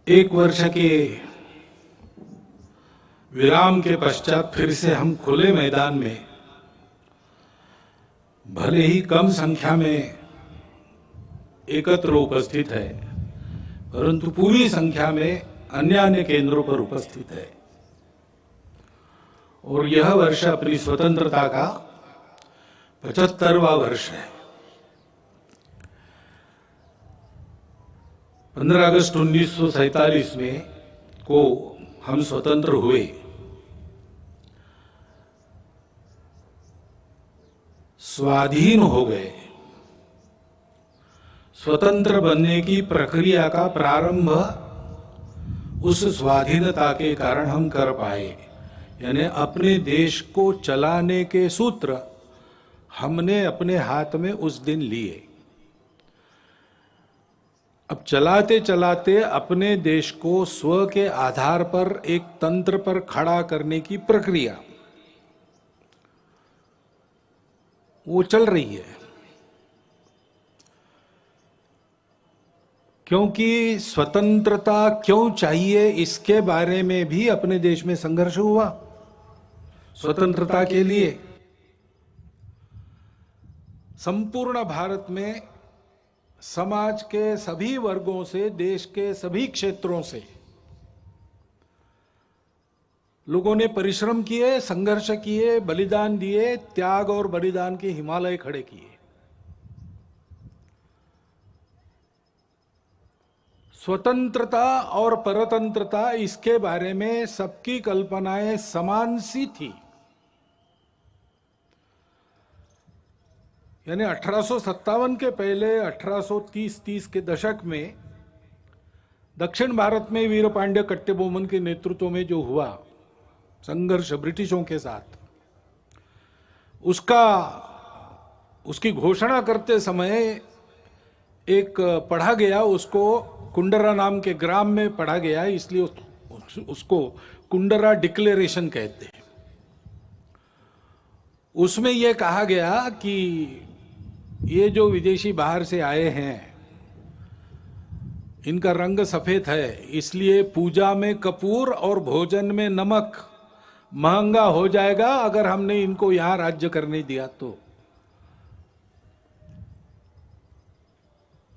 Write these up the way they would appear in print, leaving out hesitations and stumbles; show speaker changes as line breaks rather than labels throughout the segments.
एक वर्ष के विराम के पश्चात फिर से हम खुले मैदान में, भले ही कम संख्या में एकत्र उपस्थित है, परंतु पूरी संख्या में अन्य अन्य केंद्रों पर उपस्थित है। और यह वर्ष अपनी स्वतंत्रता का 75वां वर्ष है। 15 अगस्त 1947 में को हम स्वतंत्र हुए। स्वाधीन हो गए। स्वतंत्र बनने की प्रक्रिया का प्रारंभ उस स्वाधीनता के कारण हम कर पाए। यानी अपने देश को चलाने के सूत्र हमने अपने हाथ में उस दिन लिए। अब चलाते चलाते अपने देश को स्व के आधार पर एक तंत्र पर खड़ा करने की प्रक्रिया वो चल रही है। क्योंकि स्वतंत्रता क्यों चाहिए इसके बारे में भी अपने देश में संघर्ष हुआ। स्वतंत्रता के लिए संपूर्ण भारत में समाज के सभी वर्गों से, देश के सभी क्षेत्रों से लोगों ने परिश्रम किए, संघर्ष किए, बलिदान दिए, त्याग और बलिदान के हिमालय खड़े किए। स्वतंत्रता और परतंत्रता इसके बारे में सबकी कल्पनाएं समान सी थी। यानी 1857 के पहले 1830 के दशक में दक्षिण भारत में वीर पांड्य कट्टेबोमन के नेतृत्व में जो हुआ संघर्ष ब्रिटिशों के साथ, उसकी घोषणा करते समय एक पढ़ा गया, उसको कुंडरा नाम के ग्राम में पढ़ा गया, इसलिए उसको कुंडरा डिक्लेरेशन कहते हैं। उसमें यह कहा गया कि ये जो विदेशी बाहर से आए हैं इनका रंग सफेद है, इसलिए पूजा में कपूर और भोजन में नमक महंगा हो जाएगा अगर हमने इनको यहां राज्य करने दिया तो।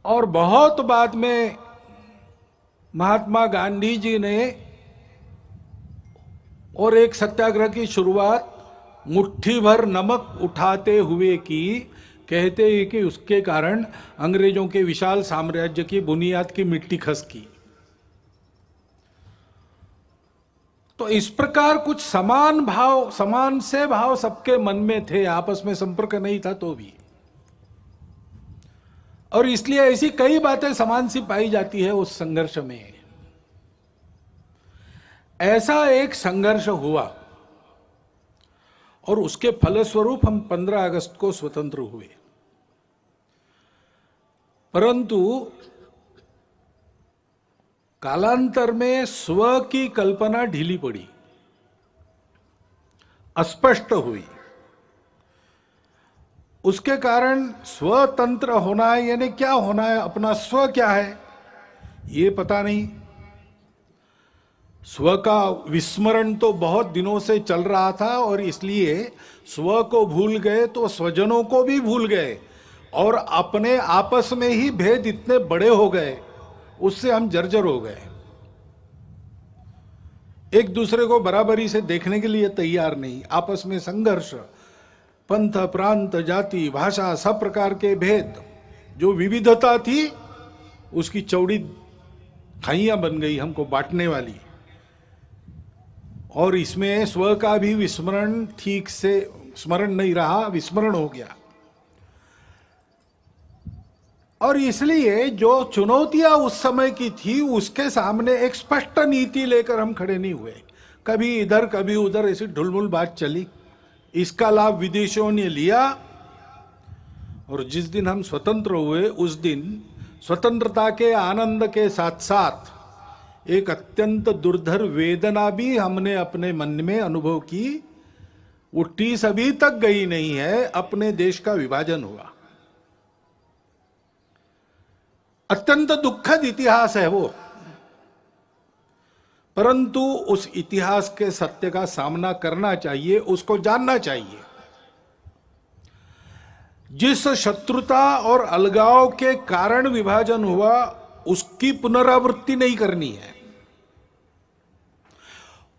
और बहुत बाद में महात्मा गांधी जी ने और एक सत्याग्रह की शुरुआत मुट्ठी भर नमक उठाते हुए की। कहते हैं कि उसके कारण अंग्रेजों के विशाल साम्राज्य की बुनियाद की मिट्टी खसकी। तो इस प्रकार कुछ समान से भाव सबके मन में थे, आपस में संपर्क नहीं था तो भी। और इसलिए ऐसी कई बातें समान सी पाई जाती है उस संघर्ष में। ऐसा एक संघर्ष हुआ और उसके फलस्वरूप हम 15 अगस्त को स्वतंत्र हुए। परंतु कालांतर में स्व की कल्पना ढीली पड़ी, अस्पष्ट हुई। उसके कारण स्वतंत्र होना है यानी क्या होना है, अपना स्व क्या है ये पता नहीं। स्व का विस्मरण तो बहुत दिनों से चल रहा था और इसलिए स्व को भूल गए तो स्वजनों को भी भूल गए और अपने आपस में ही भेद इतने बड़े हो गए, उससे हम जर्जर हो गए। एक दूसरे को बराबरी से देखने के लिए तैयार नहीं, आपस में संघर्ष, पंथ, प्रांत, जाति, भाषा, सब प्रकार के भेद, जो विविधता थी उसकी चौड़ी खाइयां बन गई हमको बांटने वाली। और इसमें स्व का भी विस्मरण, ठीक से स्मरण नहीं रहा, विस्मरण हो गया। और इसलिए जो चुनौतियां उस समय की थी उसके सामने एक स्पष्ट नीति लेकर हम खड़े नहीं हुए। कभी इधर कभी उधर ऐसी ढुलमुल बात चली, इसका लाभ विदेशियों ने लिया। और जिस दिन हम स्वतंत्र हुए उस दिन स्वतंत्रता के आनंद के साथ साथ एक अत्यंत दुर्धर वेदना भी हमने अपने मन में अनुभव की। वो टीस अभी तक गई नहीं है, अपने देश का विभाजन हुआ। अत्यंत दुखद इतिहास है वो। परंतु उस इतिहास के सत्य का सामना करना चाहिए, उसको जानना चाहिए। जिस शत्रुता और अलगाव के कारण विभाजन हुआ उसकी पुनरावृत्ति नहीं करनी है।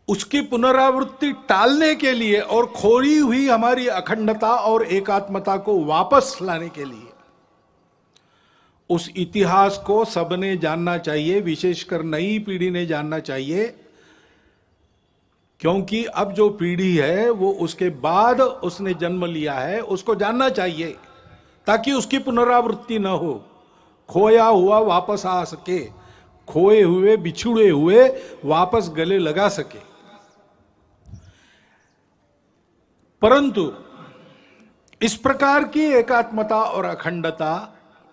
उसकी पुनरावृत्ति टालने के लिए और खोई हुई हमारी अखंडता और एकात्मता को वापस लाने के लिए उस इतिहास को सबने जानना चाहिए, विशेषकर नई पीढ़ी ने जानना चाहिए। क्योंकि अब जो पीढ़ी है वो उसके बाद उसने जन्म लिया है, उसको जानना चाहिए ताकि उसकी पुनरावृत्ति न हो, खोया हुआ वापस आ सके, खोए हुए बिछुड़े हुए वापस गले लगा सके। परंतु इस प्रकार की एकात्मता और अखंडता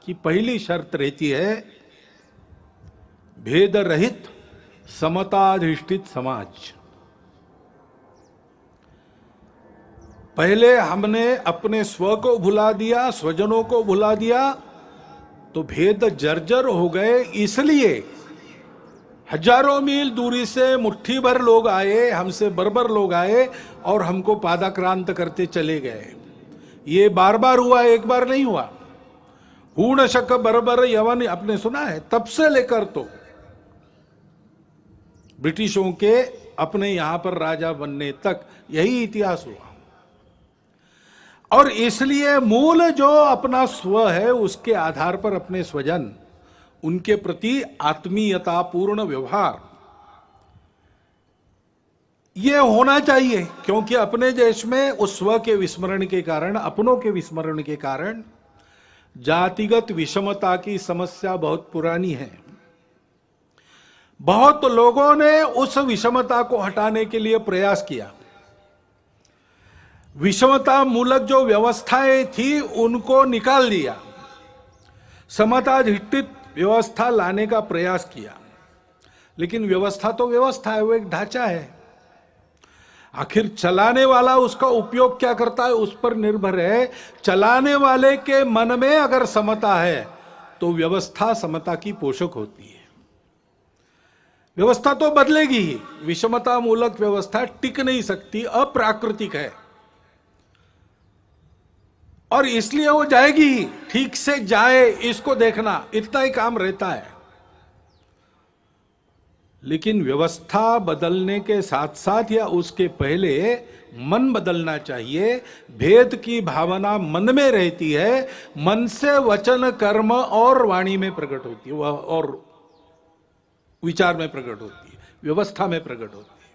की पहली शर्त रहती है भेद रहित समताधिष्ठित समाज। पहले हमने अपने स्व को भुला दिया, स्वजनों को भुला दिया, तो भेद जर्जर हो गए। इसलिए हजारों मील दूरी से मुट्ठी भर लोग आए, हमसे बर्बर लोग आए और हमको पादाक्रांत करते चले गए। ये बार बार हुआ, एक बार नहीं हुआ। हूण शक बर्बर यवन आपने सुना है, तब से लेकर तो ब्रिटिशों के अपने यहां पर राजा बनने तक यही इतिहास हुआ। और इसलिए मूल जो अपना स्व है उसके आधार पर अपने स्वजन, उनके प्रति आत्मीयतापूर्ण व्यवहार ये होना चाहिए। क्योंकि अपने देश में उस स्व के विस्मरण के कारण, अपनों के विस्मरण के कारण जातिगत विषमता की समस्या बहुत पुरानी है। बहुत लोगों ने उस विषमता को हटाने के लिए प्रयास किया। विषमता मूलक जो व्यवस्थाएं थी उनको निकाल दिया, समताधिष्ठित व्यवस्था लाने का प्रयास किया। लेकिन व्यवस्था तो व्यवस्था है, वो एक ढांचा है। आखिर चलाने वाला उसका उपयोग क्या करता है उस पर निर्भर है। चलाने वाले के मन में अगर समता है तो व्यवस्था समता की पोषक होती है। व्यवस्था तो बदलेगी ही, विषमता मूलक व्यवस्था टिक नहीं सकती, अप्राकृतिक है और इसलिए वो जाएगी ही। ठीक से जाए इसको देखना, इतना ही काम रहता है। लेकिन व्यवस्था बदलने के साथ साथ या उसके पहले मन बदलना चाहिए। भेद की भावना मन में रहती है, मन से वचन कर्म और वाणी में प्रकट होती है, और विचार में प्रकट होती है, व्यवस्था में प्रकट होती है।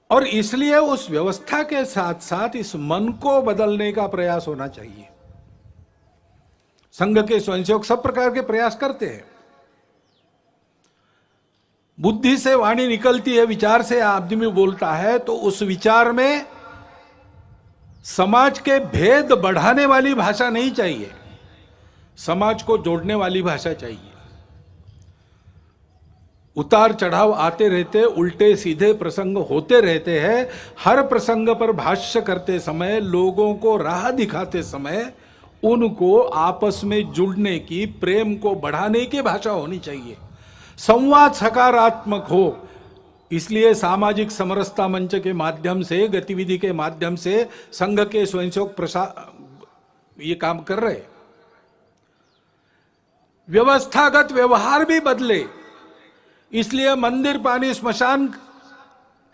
और इसलिए उस व्यवस्था के साथ साथ इस मन को बदलने का प्रयास होना चाहिए। संघ के स्वयंसेवक सब प्रकार के प्रयास करते हैं। बुद्धि से वाणी निकलती है, विचार से आदमी बोलता है, तो उस विचार में समाज के भेद बढ़ाने वाली भाषा नहीं चाहिए, समाज को जोड़ने वाली भाषा चाहिए। उतार चढ़ाव आते रहते, उल्टे सीधे प्रसंग होते रहते हैं। हर प्रसंग पर भाष्य करते समय, लोगों को राह दिखाते समय उनको आपस में जुड़ने की, प्रेम को बढ़ाने की भाषा होनी चाहिए। संवाद सकारात्मक हो। इसलिए सामाजिक समरसता मंच के माध्यम से, गतिविधि के माध्यम से संघ के स्वयंसेवक ये काम कर रहे। व्यवस्थागत व्यवहार भी बदले, इसलिए मंदिर, पानी, स्मशान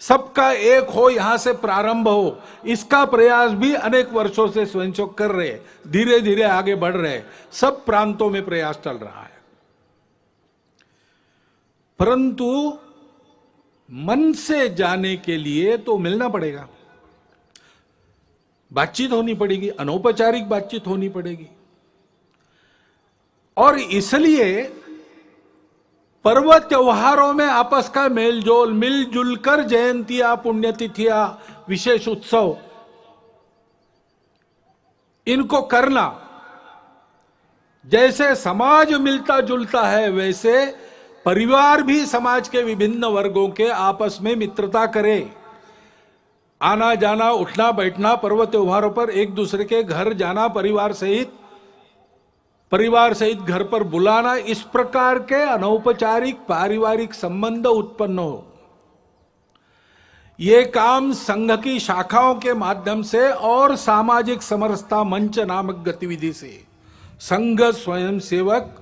सबका एक हो, यहां से प्रारंभ हो, इसका प्रयास भी अनेक वर्षों से स्वयंसेवक कर रहे, धीरे धीरे आगे बढ़ रहे। सब प्रांतों में प्रयास चल रहा है। परंतु मन से जाने के लिए तो मिलना पड़ेगा, बातचीत होनी पड़ेगी, अनौपचारिक बातचीत होनी पड़ेगी। और इसलिए पर्व त्योहारों में आपस का मेलजोल, मिलजुल कर जयंतियां, पुण्यतिथियां, विशेष उत्सव, इनको करना। जैसे समाज मिलता जुलता है, वैसे परिवार भी समाज के विभिन्न वर्गों के आपस में मित्रता करे। आना जाना, उठना बैठना, पर्व त्योहारों पर एक दूसरे के घर जाना, परिवार सहित परिवार सहित घर पर बुलाना, इस प्रकार के अनौपचारिक पारिवारिक संबंध उत्पन्न हो, ये काम संघ की शाखाओं के माध्यम से और सामाजिक समरसता मंच नामक गतिविधि से संघ स्वयं सेवक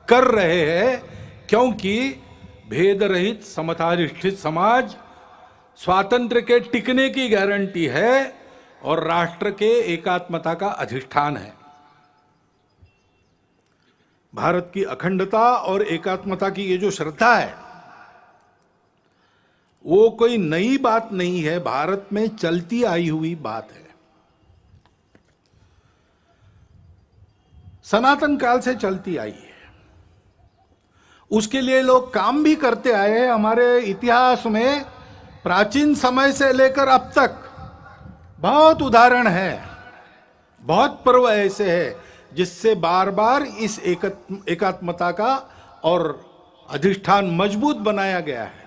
कर रहे हैं, क्योंकि भेद रहित समताधिष्ठित समाज स्वातंत्र्य के टिकने की गारंटी है और राष्ट्र के एकात्मता का अधिष्ठान है। भारत की अखंडता और एकात्मता की ये जो श्रद्धा है, वो कोई नई बात नहीं है, भारत में चलती आई हुई बात है, सनातन काल से चलती आई है। उसके लिए लोग काम भी करते आए हैं। हमारे इतिहास में प्राचीन समय से लेकर अब तक बहुत उदाहरण है, बहुत पर्व ऐसे हैं जिससे बार बार इस एकात्मता का और अधिष्ठान मजबूत बनाया गया है।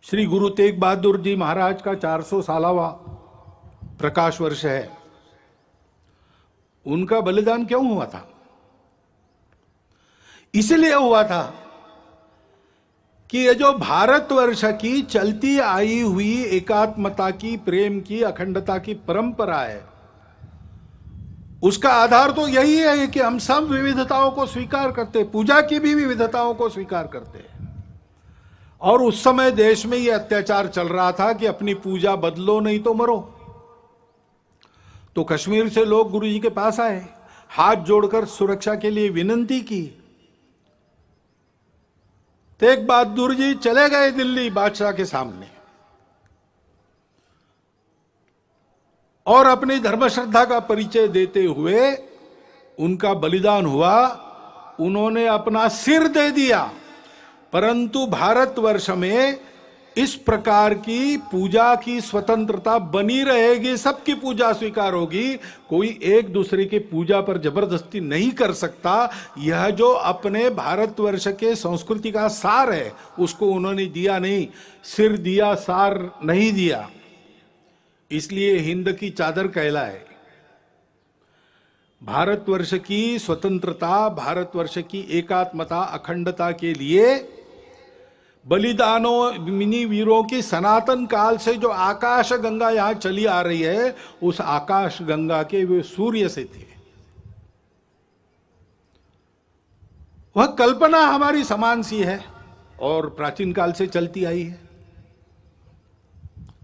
श्री गुरु तेग बहादुर जी महाराज का 400 सालावा प्रकाश वर्ष है। उनका बलिदान क्यों हुआ था? इसलिए हुआ था कि ये जो भारतवर्ष की चलती आई हुई एकात्मता की, प्रेम की, अखंडता की परंपरा है, उसका आधार तो यही है कि हम सब विविधताओं को स्वीकार करते, पूजा की भी विविधताओं को स्वीकार करते हैं। और उस समय देश में यह अत्याचार चल रहा था कि अपनी पूजा बदलो नहीं तो मरो। तो कश्मीर से लोग गुरु जी के पास आए, हाथ जोड़कर सुरक्षा के लिए विनती की। तेग बहादुर जी चले गए दिल्ली बादशाह के सामने और अपनी धर्म श्रद्धा का परिचय देते हुए उनका बलिदान हुआ। उन्होंने अपना सिर दे दिया, परंतु भारतवर्ष में इस प्रकार की पूजा की स्वतंत्रता बनी रहेगी, सबकी पूजा स्वीकार होगी, कोई एक दूसरे की पूजा पर जबरदस्ती नहीं कर सकता। यह जो अपने भारतवर्ष के संस्कृति का सार है उसको उन्होंने दिया नहीं, सिर दिया, सार नहीं दिया। इसलिए हिंद की चादर कहलाए। भारतवर्ष की स्वतंत्रता, भारतवर्ष की एकात्मता, अखंडता के लिए बलिदानों, मिनी वीरों की सनातन काल से जो आकाश गंगा यहां चली आ रही है, उस आकाश गंगा के वे सूर्य से थे। वह कल्पना हमारी समान सी है और प्राचीन काल से चलती आई है।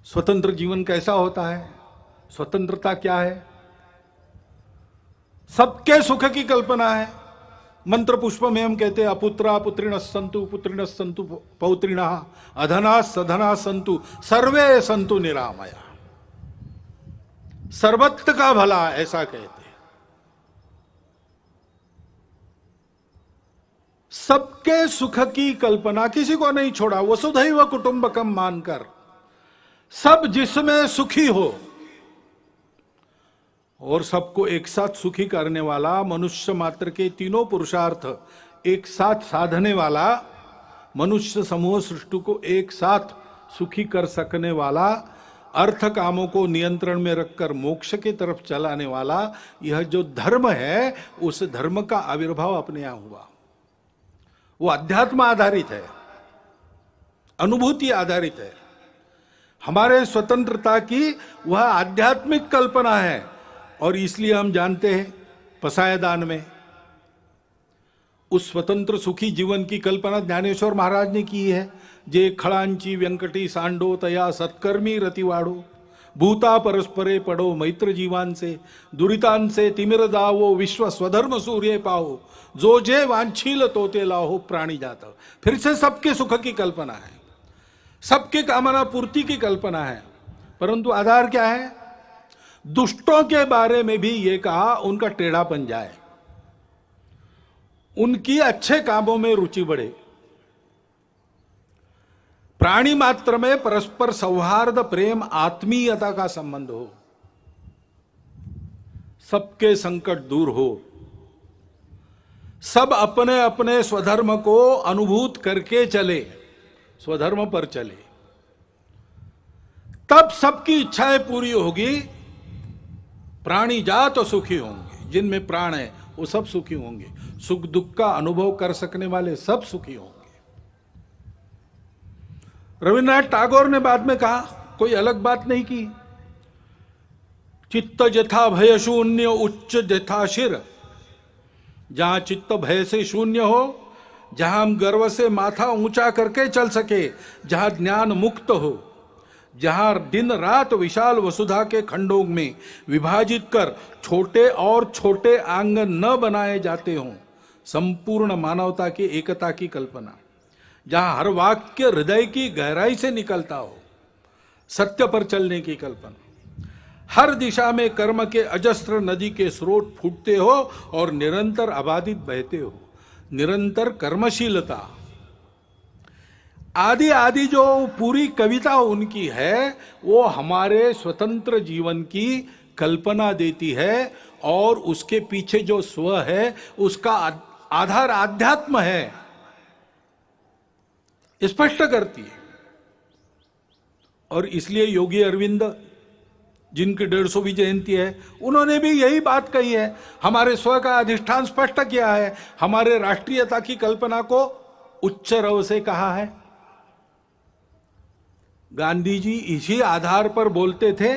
स्वतंत्र जीवन कैसा होता है, स्वतंत्रता क्या है? सबके सुख की कल्पना है। मंत्र पुष्प में हम कहते हैं अपुत्रा पुत्रिण संतु पौत्रिण अधना सधना संतु सर्वे संतु निरामया। सर्वत्र का भला, ऐसा कहते हैं। सबके सुख की कल्पना, किसी को नहीं छोड़ा, वसुधैव कुटुंबकम मानकर सब जिसमें सुखी हो और सबको एक साथ सुखी करने वाला, मनुष्य मात्र के तीनों पुरुषार्थ एक साथ साधने वाला, मनुष्य समूह सृष्टि को एक साथ सुखी कर सकने वाला, अर्थ कामों को नियंत्रण में रखकर मोक्ष की तरफ चलाने वाला, यह जो धर्म है उस धर्म का आविर्भाव अपने यहां हुआ। वो अध्यात्म आधारित है, अनुभूति आधारित है। हमारे स्वतंत्रता की वह आध्यात्मिक कल्पना है और इसलिए हम जानते हैं पसायदान में उस स्वतंत्र सुखी जीवन की कल्पना ज्ञानेश्वर महाराज ने की है। जे खळांची व्यंकटी सांडो तया सत्कर्मी रतिवाडो, भूता परस्परे पडो मैत्र जीवांचे, दुरितांचे तिमिर दावो विश्व स्वधर्म सूर्य पाहो, जो जे वांछील तो ते लाहो प्राणी जात। फिर से सबके सुख की कल्पना है, सबके कामना पूर्ति की कल्पना है, परंतु आधार क्या है? दुष्टों के बारे में भी ये कहा उनका टेढ़ापन जाए, उनकी अच्छे कामों में रुचि बढ़े, प्राणी मात्र में परस्पर सौहार्द, प्रेम, आत्मीयता का संबंध हो, सबके संकट दूर हो, सब अपने अपने स्वधर्म को अनुभूत करके चले, स्वधर्म पर चले, तब सबकी इच्छाएं पूरी होगी, प्राणी जात सुखी होंगे। जिनमें प्राण है वो सब सुखी होंगे। सुख दुख का अनुभव कर सकने वाले सब सुखी होंगे। रविन्द्रनाथ टैगोर ने बाद में कहा, कोई अलग बात नहीं की, चित्त जथा भय शून्य उच्च जथा शिर। जहां चित्त भय से शून्य हो, जहां हम गर्व से माथा ऊंचा करके चल सके, जहां ज्ञान मुक्त हो, जहां दिन रात विशाल वसुधा के खंडों में विभाजित कर छोटे और छोटे आंगन न बनाए जाते हों, संपूर्ण मानवता की एकता की कल्पना, जहां हर वाक्य हृदय की गहराई से निकलता हो, सत्य पर चलने की कल्पना, हर दिशा में कर्म के अजस्त्र नदी के स्रोत फूटते हो और निरंतर आबादित बहते हो, निरंतर कर्मशीलता, आदि आदि जो पूरी कविता उनकी है, वो हमारे स्वतंत्र जीवन की कल्पना देती है। और उसके पीछे जो स्व है, उसका आधार आध्यात्म है, स्पष्ट करती है। और इसलिए योगी अरविंद, जिनकी 150वीं जयंती है, उन्होंने भी यही बात कही है, हमारे स्व का अधिष्ठान स्पष्ट किया है, हमारे राष्ट्रीयता की कल्पना को उच्च रव से कहा है। गांधी जी इसी आधार पर बोलते थे।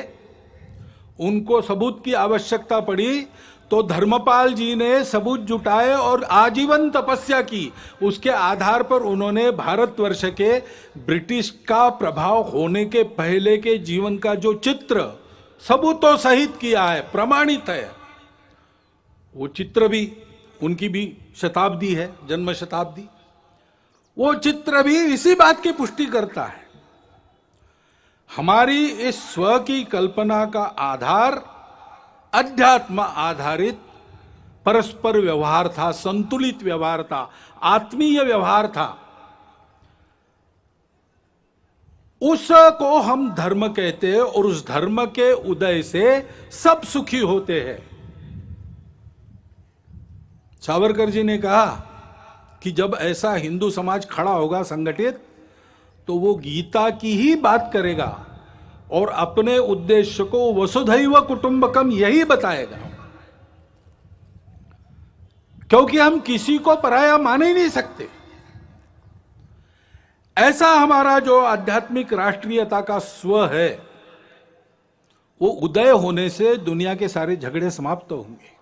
उनको सबूत की आवश्यकता पड़ी तो धर्मपाल जी ने सबूत जुटाए और आजीवन तपस्या की। उसके आधार पर उन्होंने भारतवर्ष के ब्रिटिश का प्रभाव होने के पहले के जीवन का जो चित्र सबूतों सहित किया है, प्रमाणित है। वो चित्र भी, उनकी भी शताब्दी है, जन्म शताब्दी, वो चित्र भी इसी बात की पुष्टि करता है। हमारी इस स्व की कल्पना का आधार अध्यात्म आधारित परस्पर व्यवहार था, संतुलित व्यवहार था, आत्मीय व्यवहार था। उसको हम धर्म कहते हैं और उस धर्म के उदय से सब सुखी होते हैं। सावरकर जी ने कहा कि जब ऐसा हिंदू समाज खड़ा होगा संगठित, तो वो गीता की ही बात करेगा और अपने उद्देश्य को वसुधैव कुटुंबकम यही बताएगा, क्योंकि हम किसी को पराया मान ही नहीं सकते। ऐसा हमारा जो आध्यात्मिक राष्ट्रीयता का स्व है, वो उदय होने से दुनिया के सारे झगड़े समाप्त होंगे,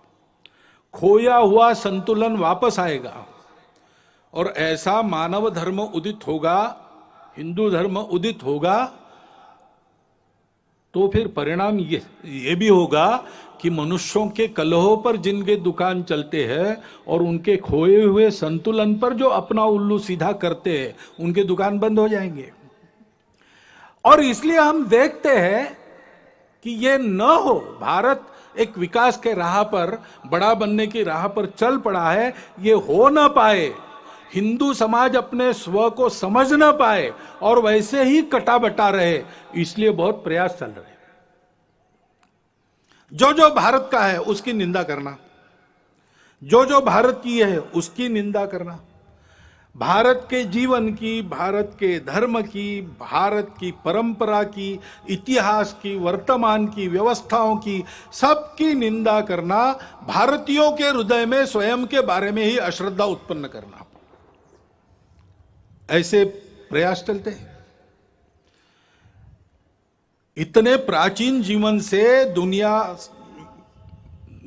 खोया हुआ संतुलन वापस आएगा और ऐसा मानव धर्म उदित होगा, हिंदू धर्म उदित होगा। तो फिर परिणाम ये भी होगा कि मनुष्यों के कलहों पर जिनके दुकान चलते हैं और उनके खोए हुए संतुलन पर जो अपना उल्लू सीधा करते हैं, उनके दुकान बंद हो जाएंगे। और इसलिए हम देखते हैं कि ये न हो, भारत एक विकास के राह पर, बड़ा बनने की राह पर चल पड़ा है, ये हो ना पाए, हिंदू समाज अपने स्व को समझ ना पाए और वैसे ही कटा बटा रहे, इसलिए बहुत प्रयास चल रहे। जो जो भारत का है उसकी निंदा करना, जो जो भारत की है उसकी निंदा करना, भारत के जीवन की, भारत के धर्म की, भारत की परंपरा की, इतिहास की, वर्तमान की व्यवस्थाओं की, सबकी निंदा करना, भारतीयों के हृदय में स्वयं के बारे में ही अश्रद्धा उत्पन्न करना, ऐसे प्रयास चलते हैं। इतने प्राचीन जीवन से दुनिया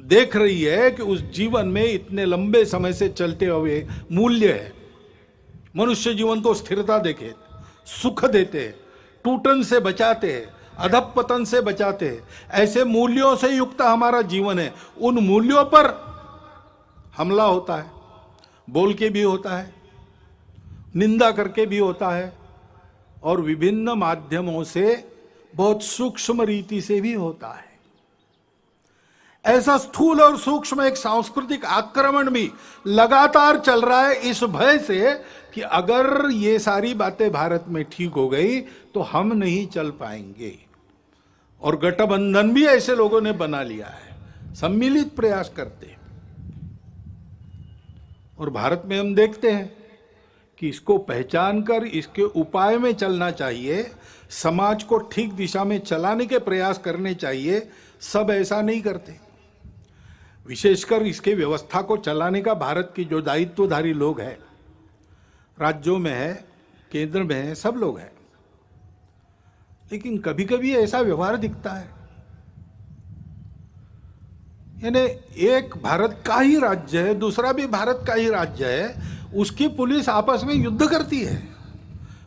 देख रही है कि उस जीवन में इतने लंबे समय से चलते हुए मूल्य है। मनुष्य जीवन को स्थिरता देखे, सुख देते, टूटन से बचाते हैं, अधपतन से बचाते हैं, ऐसे मूल्यों से युक्त हमारा जीवन है। उन मूल्यों पर हमला होता है, बोल के भी होता है, निंदा करके भी होता है और विभिन्न माध्यमों से बहुत सूक्ष्म रीति से भी होता है। ऐसा स्थूल और सूक्ष्म एक सांस्कृतिक आक्रमण भी लगातार चल रहा है, इस भय से कि अगर ये सारी बातें भारत में ठीक हो गई तो हम नहीं चल पाएंगे। और गठबंधन भी ऐसे लोगों ने बना लिया है, सम्मिलित प्रयास करते हैं। और भारत में हम देखते हैं कि इसको पहचान कर इसके उपाय में चलना चाहिए, समाज को ठीक दिशा में चलाने के प्रयास करने चाहिए। सब ऐसा नहीं करते। विशेषकर इसके व्यवस्था को चलाने का भारत की जो दायित्वधारी लोग हैं, राज्यों में है, केंद्र में है, सब लोग हैं। लेकिन कभी कभी ऐसा व्यवहार दिखता है, यानी एक भारत का ही राज्य है, दूसरा भी भारत का ही राज्य है, उसकी पुलिस आपस में युद्ध करती है,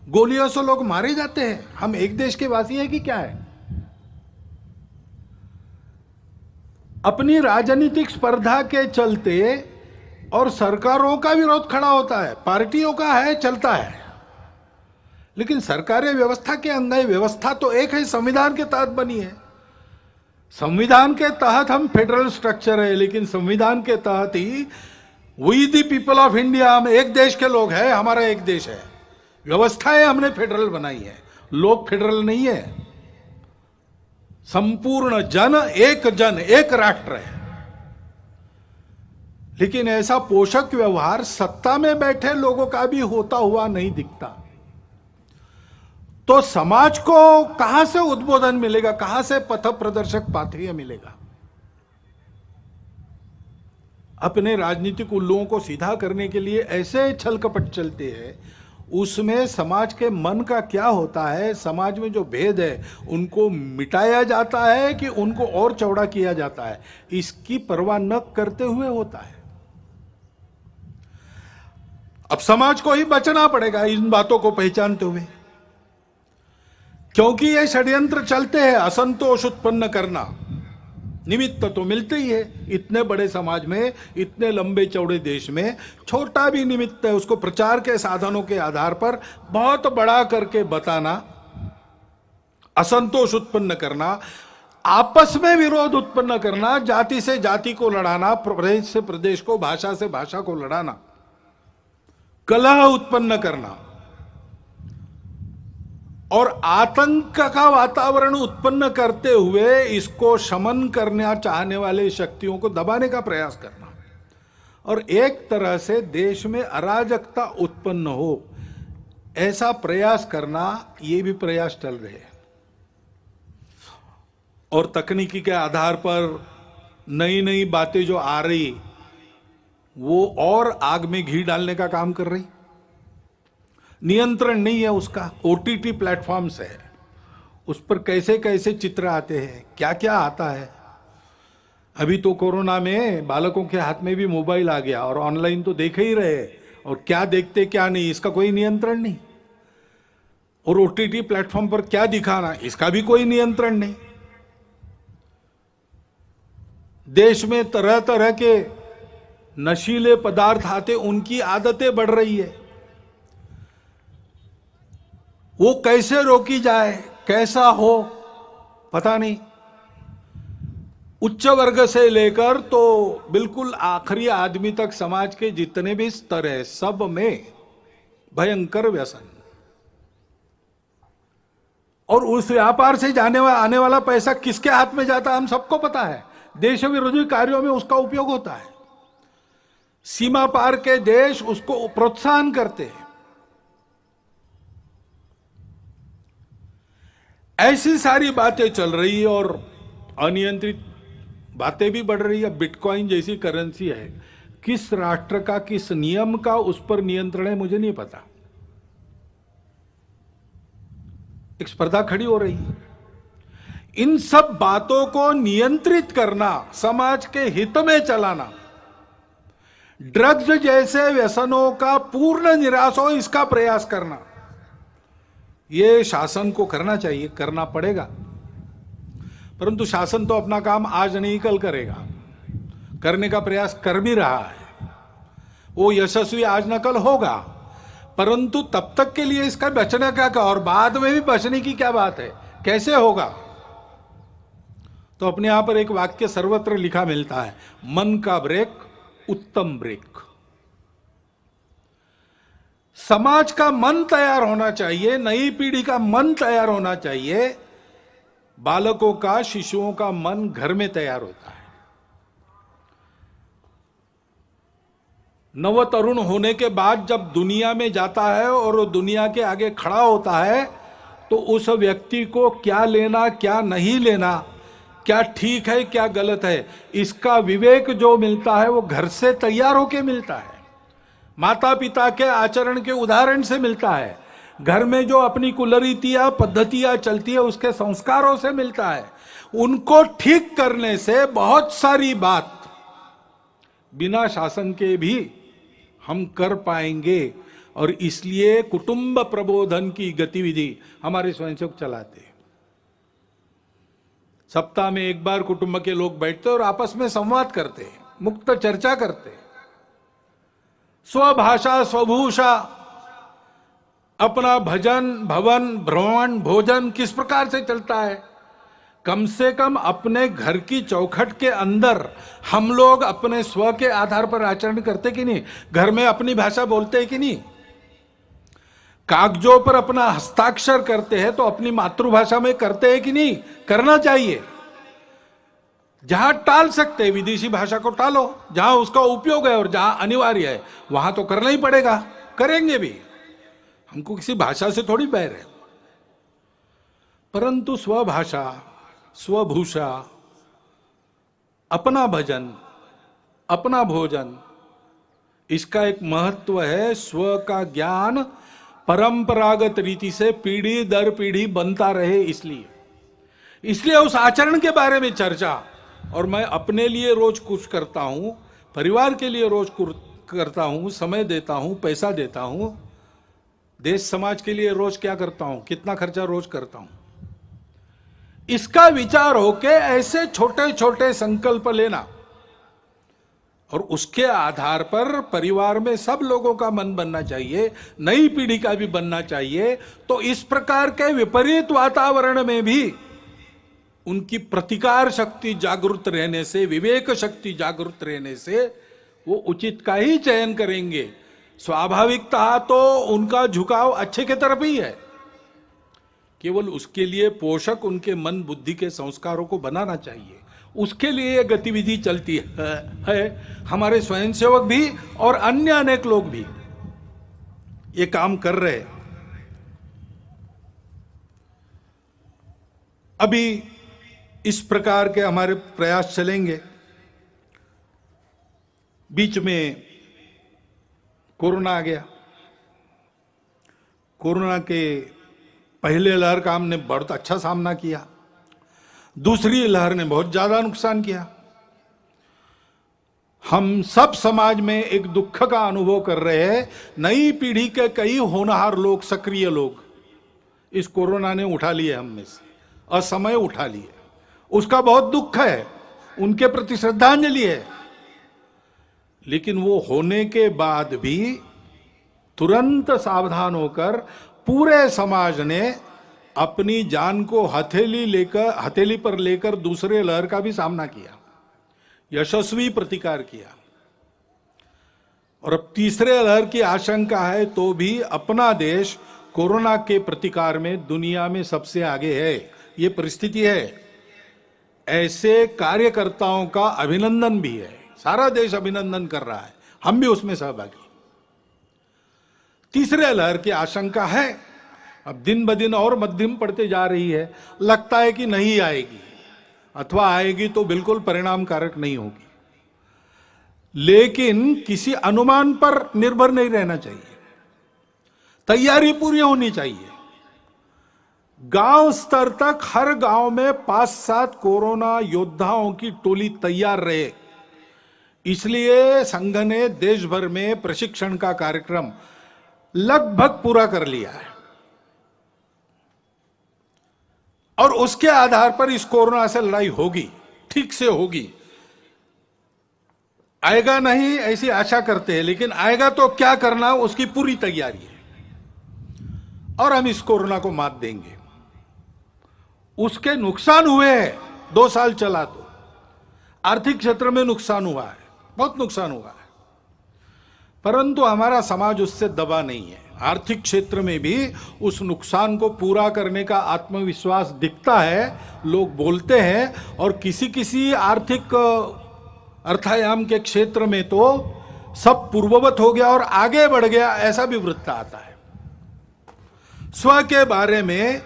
गोलियों से लोग मारे जाते हैं। हम एक देश के वासी हैं कि क्या है? अपनी राजनीतिक स्पर्धा के चलते और सरकारों का विरोध खड़ा होता है, पार्टियों का है, चलता है, लेकिन सरकारें व्यवस्था के अंग है। व्यवस्था तो एक है, संविधान के तहत बनी है। संविधान के तहत हम फेडरल स्ट्रक्चर है, लेकिन संविधान के तहत ही we the people of India, हम एक देश के लोग हैं, हमारा एक देश है। व्यवस्थाएं हमने फेडरल बनाई है, लोग फेडरल नहीं है। संपूर्ण जन एक राष्ट्र है। लेकिन ऐसा पोषक व्यवहार सत्ता में बैठे लोगों का भी होता हुआ नहीं दिखता। तो समाज को कहां से उद्बोधन मिलेगा, कहां से पथ प्रदर्शक पाथेय मिलेगा? अपने राजनीतिक उल्लुओं को सीधा करने के लिए ऐसे छल कपट चलते हैं, उसमें समाज के मन का क्या होता है, समाज में जो भेद है उनको मिटाया जाता है कि उनको और चौड़ा किया जाता है, इसकी परवाह न करते हुए होता है। अब समाज को ही बचना पड़ेगा इन बातों को पहचानते हुए, क्योंकि ये षड्यंत्र चलते हैं असंतोष उत्पन्न करना। निमित्त तो मिलते ही है, इतने बड़े समाज में, इतने लंबे चौड़े देश में छोटा भी निमित्त है, उसको प्रचार के साधनों के आधार पर बहुत बड़ा करके बताना, असंतोष उत्पन्न करना, आपस में विरोध उत्पन्न करना, जाति से जाति को लड़ाना, प्रदेश से प्रदेश को, भाषा से भाषा को लड़ाना, कलह उत्पन्न करना और आतंक का वातावरण उत्पन्न करते हुए इसको शमन करना चाहने वाले शक्तियों को दबाने का प्रयास करना और एक तरह से देश में अराजकता उत्पन्न हो, ऐसा प्रयास करना, ये भी प्रयास चल रहे हैं। और तकनीकी के आधार पर नई नई बातें जो आ रही, वो और आग में घी डालने का काम कर रही। नियंत्रण नहीं है उसका, ओटीटी प्लेटफॉर्म्स है, उस पर कैसे कैसे चित्र आते हैं, क्या क्या आता है। अभी तो कोरोना में बालकों के हाथ में भी मोबाइल आ गया और ऑनलाइन तो देख ही रहे, और क्या देखते क्या नहीं इसका कोई नियंत्रण नहीं। और ओटीटी प्लेटफॉर्म पर क्या दिखाना, इसका भी कोई नियंत्रण नहीं। देश में तरह तरह के नशीले पदार्थ आते, उनकी आदतें बढ़ रही है, वो कैसे रोकी जाए, कैसा हो पता नहीं। उच्च वर्ग से लेकर तो बिल्कुल आखिरी आदमी तक समाज के जितने भी स्तर है, सब में भयंकर व्यसन। और उस व्यापार से आने वाला पैसा किसके हाथ में जाता है हम सबको पता है। देश विरोधी कार्यों में उसका उपयोग होता है। सीमा पार के देश उसको प्रोत्साहन करते हैं। ऐसी सारी बातें चल रही है और अनियंत्रित बातें भी बढ़ रही है। बिटकॉइन जैसी करेंसी है, किस राष्ट्र का, किस नियम का उस पर नियंत्रण है मुझे नहीं पता। एक स्पर्धा खड़ी हो रही है। इन सब बातों को नियंत्रित करना, समाज के हित में चलाना, ड्रग्स जैसे व्यसनों का पूर्ण निराश हो इसका प्रयास करना, ये शासन को करना चाहिए, करना पड़ेगा। परंतु शासन तो अपना काम आज नहीं कल करेगा, करने का प्रयास कर भी रहा है, वो यशस्वी आज न कल होगा। परंतु तब तक के लिए इसका बचने का और बाद में भी बचने की क्या बात है, कैसे होगा? तो अपने यहां पर एक वाक्य सर्वत्र लिखा मिलता है, मन का ब्रेक उत्तम ब्रेक। समाज का मन तैयार होना चाहिए, नई पीढ़ी का मन तैयार होना चाहिए। बालकों का, शिशुओं का मन घर में तैयार होता है। नव तरुण होने के बाद जब दुनिया में जाता है और दुनिया के आगे खड़ा होता है, तो उस व्यक्ति को क्या लेना क्या नहीं लेना, क्या ठीक है क्या गलत है, इसका विवेक जो मिलता है वो घर से तैयार होके मिलता है, माता पिता के आचरण के उदाहरण से मिलता है, घर में जो अपनी कुलरीतियां पद्धतियां चलती है उसके संस्कारों से मिलता है। उनको ठीक करने से बहुत सारी बात बिना शासन के भी हम कर पाएंगे। और इसलिए कुटुंब प्रबोधन की गतिविधि हमारे स्वयंसेवक चलाते हैं। सप्ताह में एक बार कुटुंब के लोग बैठते और आपस में संवाद करते हैं, मुक्त चर्चा करते हैं। स्वभाषा स्वभूषा, अपना भजन भवन भ्रमण भोजन किस प्रकार से चलता है, कम से कम अपने घर की चौखट के अंदर हम लोग अपने स्व के आधार पर आचरण करते कि नहीं, घर में अपनी भाषा बोलते हैं कि नहीं, कागजों पर अपना हस्ताक्षर करते हैं तो अपनी मातृभाषा में करते हैं कि नहीं, करना चाहिए। जहां टाल सकते हैं विदेशी भाषा को टालो, जहां उसका उपयोग है और जहां अनिवार्य है वहां तो करना ही पड़ेगा, करेंगे भी, हमको किसी भाषा से थोड़ी बैर है। परंतु स्वभाषा स्वभूषा, अपना भजन अपना भोजन, इसका एक महत्व है। स्व का ज्ञान परंपरागत रीति से पीढ़ी दर पीढ़ी बनता रहे, इसलिए उस आचरण के बारे में चर्चा। और मैं अपने लिए रोज कुछ करता हूं, परिवार के लिए रोज करता हूं, समय देता हूं, पैसा देता हूं, देश समाज के लिए रोज क्या करता हूं, कितना खर्चा रोज करता हूं, इसका विचार होके ऐसे छोटे छोटे संकल्प लेना और उसके आधार पर परिवार में सब लोगों का मन बनना चाहिए, नई पीढ़ी का भी बनना चाहिए। तो इस प्रकार के विपरीत वातावरण में भी उनकी प्रतिकार शक्ति जागृत रहने से, विवेक शक्ति जागृत रहने से वो उचित का ही चयन करेंगे। स्वाभाविकता तो उनका झुकाव अच्छे के तरफ ही है, केवल उसके लिए पोषक उनके मन बुद्धि के संस्कारों को बनाना चाहिए। उसके लिए यह गतिविधि चलती है। हमारे स्वयंसेवक भी और अन्य अनेक लोग भी ये काम कर रहे हैं। अभी इस प्रकार के हमारे प्रयास चलेंगे। बीच में कोरोना आ गया। कोरोना के पहले लहर का हमने बहुत अच्छा सामना किया, दूसरी लहर ने बहुत ज्यादा नुकसान किया। हम सब समाज में एक दुख का अनुभव कर रहे हैं। नई पीढ़ी के कई होनहार लोग, सक्रिय लोग इस कोरोना ने उठा लिए हम में से, असमय उठा लिए। उसका बहुत दुख है, उनके प्रति श्रद्धांजलि है। लेकिन वो होने के बाद भी तुरंत सावधान होकर पूरे समाज ने अपनी जान को हथेली पर लेकर दूसरे लहर का भी सामना किया, यशस्वी प्रतिकार किया। और अब तीसरे लहर की आशंका है तो भी अपना देश कोरोना के प्रतिकार में दुनिया में सबसे आगे है। ये परिस्थिति है। ऐसे कार्यकर्ताओं का अभिनंदन भी है, सारा देश अभिनंदन कर रहा है, हम भी उसमें सहभागी। तीसरे लहर की आशंका है, अब दिन ब दिन और मध्यम पड़ते जा रही है। लगता है कि नहीं आएगी, अथवा आएगी तो बिल्कुल परिणामकारक नहीं होगी। लेकिन किसी अनुमान पर निर्भर नहीं रहना चाहिए, तैयारी पूरी होनी चाहिए। गांव स्तर तक हर गांव में 5-7 कोरोना योद्धाओं की टोली तैयार रहे। इसलिए संघ ने देश भर में प्रशिक्षण का कार्यक्रम लगभग पूरा कर लिया है और उसके आधार पर इस कोरोना से लड़ाई होगी, ठीक से होगी। आएगा नहीं ऐसी आशा करते हैं, लेकिन आएगा तो क्या करना उसकी पूरी तैयारी है और हम इस कोरोना को मात देंगे। उसके नुकसान हुए हैं, 2 साल चला तो आर्थिक क्षेत्र में नुकसान हुआ है, बहुत नुकसान हुआ है, परंतु हमारा समाज उससे दबा नहीं है। आर्थिक क्षेत्र में भी उस नुकसान को पूरा करने का आत्मविश्वास दिखता है, लोग बोलते हैं। और किसी आर्थिक अर्थायाम के क्षेत्र में तो सब पूर्ववत हो गया और आगे बढ़ गया, ऐसा भी वृत्त आता है। स्व के बारे में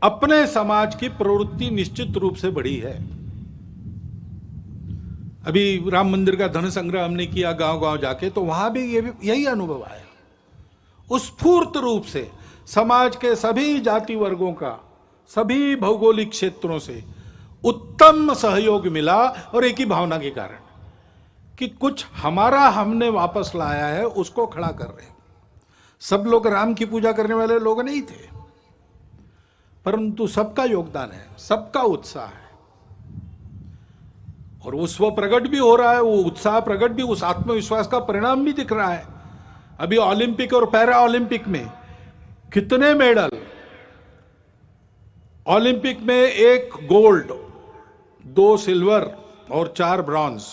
अपने समाज की प्रवृत्ति निश्चित रूप से बढ़ी है। अभी राम मंदिर का धन संग्रह हमने किया गांव गांव जाके, तो वहां भी यही अनुभव आया। स्फूर्त रूप से समाज के सभी जाति वर्गों का, सभी भौगोलिक क्षेत्रों से उत्तम सहयोग मिला, और एक ही भावना के कारण कि कुछ हमारा हमने वापस लाया है, उसको खड़ा कर रहे हैं। सब लोग राम की पूजा करने वाले लोग नहीं थे, परंतु सबका योगदान है, सबका उत्साह है, और वो स्व प्रकट भी हो रहा है, वो उत्साह प्रकट भी, उस आत्मविश्वास का परिणाम भी दिख रहा है। अभी ओलंपिक और पैरा ओलंपिक में कितने मेडल, ओलंपिक में 1 गोल्ड, 2 सिल्वर और 4 ब्रॉन्ज,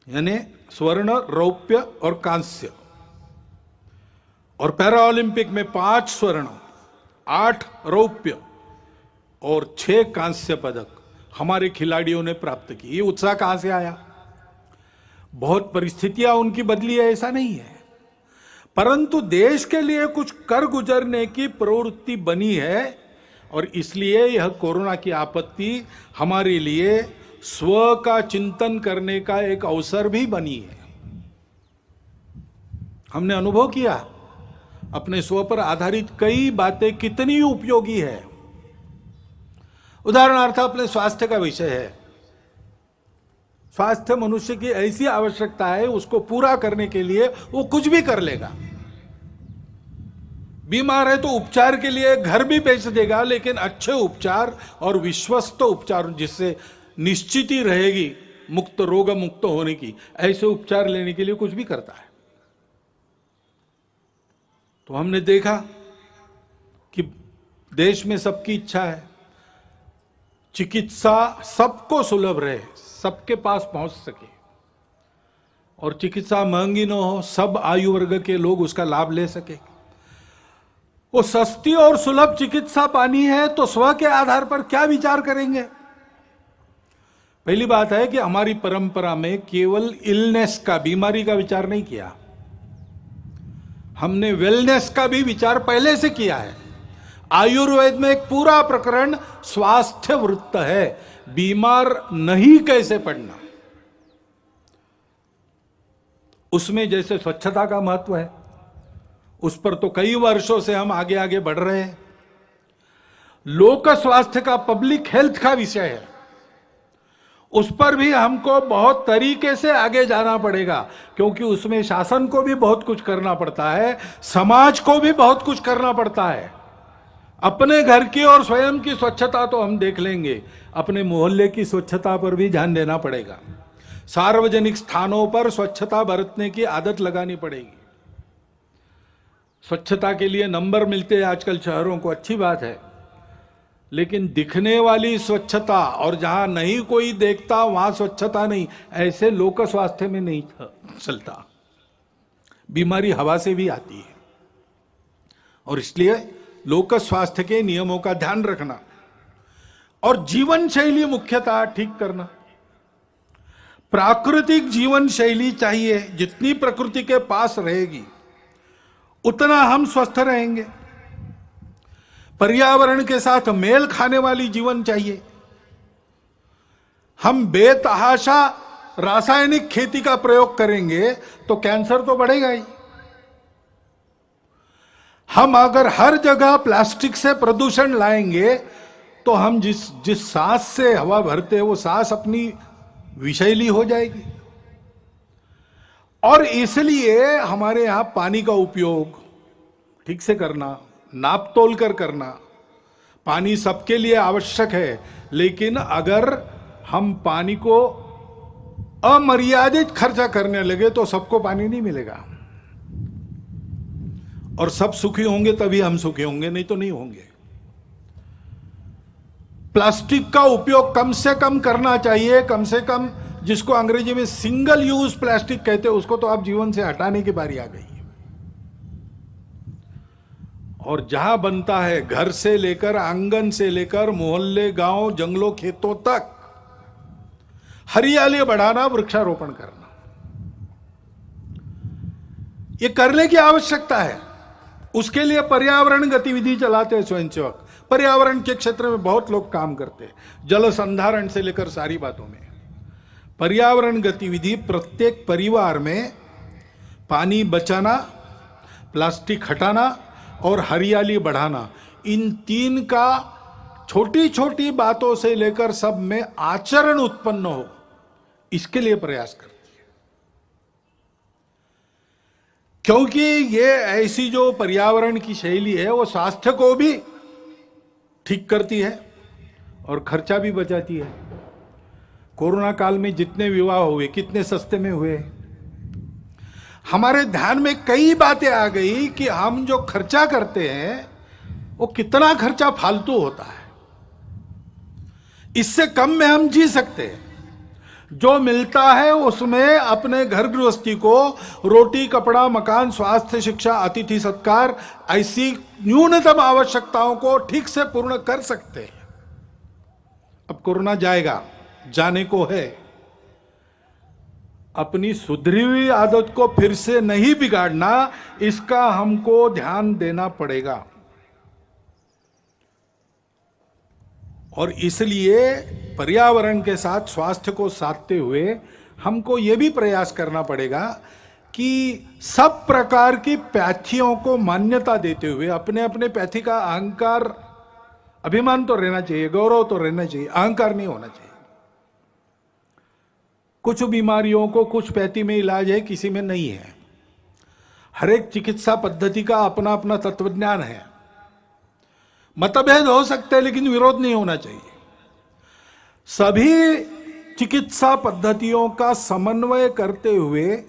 यानी स्वर्ण, रौप्य और कांस्य। और पैरा ओलंपिक में 5 स्वर्ण, 8 रौप्य और 6 कांस्य पदक हमारे खिलाड़ियों ने प्राप्त की। ये उत्साह कहां से आया? बहुत परिस्थितियां उनकी बदली है, ऐसा नहीं है, परंतु देश के लिए कुछ कर गुजरने की प्रवृत्ति बनी है, और इसलिए यह कोरोना की आपत्ति हमारे लिए स्व का चिंतन करने का एक अवसर भी बनी है। हमने अनुभव किया अपने स्व पर आधारित कई बातें कितनी उपयोगी है। उदाहरणार्थ अपने स्वास्थ्य का विषय है। स्वास्थ्य मनुष्य की ऐसी आवश्यकता है, उसको पूरा करने के लिए वो कुछ भी कर लेगा। बीमार है तो उपचार के लिए घर भी बेच देगा, लेकिन अच्छे उपचार और विश्वस्त उपचार, जिससे निश्चित ही रहेगी मुक्त, रोग मुक्त होने की, ऐसे उपचार लेने के लिए कुछ भी करता है। तो हमने देखा कि देश में सबकी इच्छा है चिकित्सा सबको सुलभ रहे, सबके पास पहुंच सके, और चिकित्सा महंगी न हो, सब आयु वर्ग के लोग उसका लाभ ले सके। वो सस्ती और सुलभ चिकित्सा पानी है तो स्व के आधार पर क्या विचार करेंगे? पहली बात है कि हमारी परंपरा में केवल इलनेस का, बीमारी का विचार नहीं किया, हमने वेलनेस का भी विचार पहले से किया है। आयुर्वेद में एक पूरा प्रकरण स्वास्थ्य वृत्त है, बीमार नहीं कैसे पड़ना। उसमें जैसे स्वच्छता का महत्व है, उस पर तो कई वर्षों से हम आगे आगे बढ़ रहे हैं। लोक स्वास्थ्य का, पब्लिक हेल्थ का विषय है, उस पर भी हमको बहुत तरीके से आगे जाना पड़ेगा, क्योंकि उसमें शासन को भी बहुत कुछ करना पड़ता है, समाज को भी बहुत कुछ करना पड़ता है। अपने घर की और स्वयं की स्वच्छता तो हम देख लेंगे, अपने मोहल्ले की स्वच्छता पर भी ध्यान देना पड़ेगा। सार्वजनिक स्थानों पर स्वच्छता बरतने की आदत लगानी पड़ेगी। स्वच्छता के लिए नंबर मिलते हैं आजकल शहरों को, अच्छी बात है, लेकिन दिखने वाली स्वच्छता और जहां नहीं कोई देखता वहां स्वच्छता नहीं, ऐसे लोक स्वास्थ्य में नहीं चलता। बीमारी हवा से भी आती है, और इसलिए लोक स्वास्थ्य के नियमों का ध्यान रखना और जीवन शैली मुख्यतः ठीक करना। प्राकृतिक जीवन शैली चाहिए, जितनी प्रकृति के पास रहेगी उतना हम स्वस्थ रहेंगे। पर्यावरण के साथ मेल खाने वाली जीवन चाहिए। हम बेतहाशा रासायनिक खेती का प्रयोग करेंगे तो कैंसर तो बढ़ेगा ही। हम अगर हर जगह प्लास्टिक से प्रदूषण लाएंगे तो हम जिस सांस से हवा भरते हैं वो सांस अपनी विषैली हो जाएगी। और इसलिए हमारे यहां पानी का उपयोग ठीक से करना, नाप तोल कर करना। पानी सबके लिए आवश्यक है, लेकिन अगर हम पानी को अमर्यादित खर्चा करने लगे तो सबको पानी नहीं मिलेगा, और सब सुखी होंगे तभी हम सुखी होंगे, नहीं तो नहीं होंगे। प्लास्टिक का उपयोग कम से कम करना चाहिए, कम से कम, जिसको अंग्रेजी में सिंगल यूज प्लास्टिक कहते हैं, उसको तो आप जीवन से हटाने की बारी आ गई है। और जहां बनता है, घर से लेकर, आंगन से लेकर, मोहल्ले, गांव, जंगलों, खेतों तक हरियाली बढ़ाना, वृक्षारोपण करना, ये करने की आवश्यकता है। उसके लिए पर्यावरण गतिविधि चलाते हैं स्वयंसेवक, पर्यावरण के क्षेत्र में बहुत लोग काम करते हैं, जल संधारण से लेकर सारी बातों में। पर्यावरण गतिविधि प्रत्येक परिवार में पानी बचाना, प्लास्टिक हटाना और हरियाली बढ़ाना, इन तीन का छोटी छोटी बातों से लेकर सब में आचरण उत्पन्न हो, इसके लिए प्रयास करती है। क्योंकि ये ऐसी जो पर्यावरण की शैली है वो स्वास्थ्य को भी ठीक करती है और खर्चा भी बचाती है। कोरोना काल में जितने विवाह हुए कितने सस्ते में हुए। हमारे ध्यान में कई बातें आ गई कि हम जो खर्चा करते हैं वो कितना खर्चा फालतू होता है, इससे कम में हम जी सकते हैं। जो मिलता है उसमें अपने घर गृहस्थी को रोटी, कपड़ा, मकान, स्वास्थ्य, शिक्षा, अतिथि सत्कार, ऐसी न्यूनतम आवश्यकताओं को ठीक से पूर्ण कर सकते हैं। अब कोरोना जाएगा, जाने को है, अपनी सुधरी हुई आदत को फिर से नहीं बिगाड़ना, इसका हमको ध्यान देना पड़ेगा। और इसलिए पर्यावरण के साथ स्वास्थ्य को साधते हुए हमको यह भी प्रयास करना पड़ेगा कि सब प्रकार की पैथियों को मान्यता देते हुए अपने अपने पैथी का अहंकार, अभिमान तो रहना चाहिए, गौरव तो रहना चाहिए, अहंकार नहीं होना चाहिए। कुछ बीमारियों को कुछ पैथी में इलाज है, किसी में नहीं है। हर एक चिकित्सा पद्धति का अपना अपना तत्वज्ञान है। मतभेद हो सकते हैं लेकिन विरोध नहीं होना चाहिए। सभी चिकित्सा पद्धतियों का समन्वय करते हुए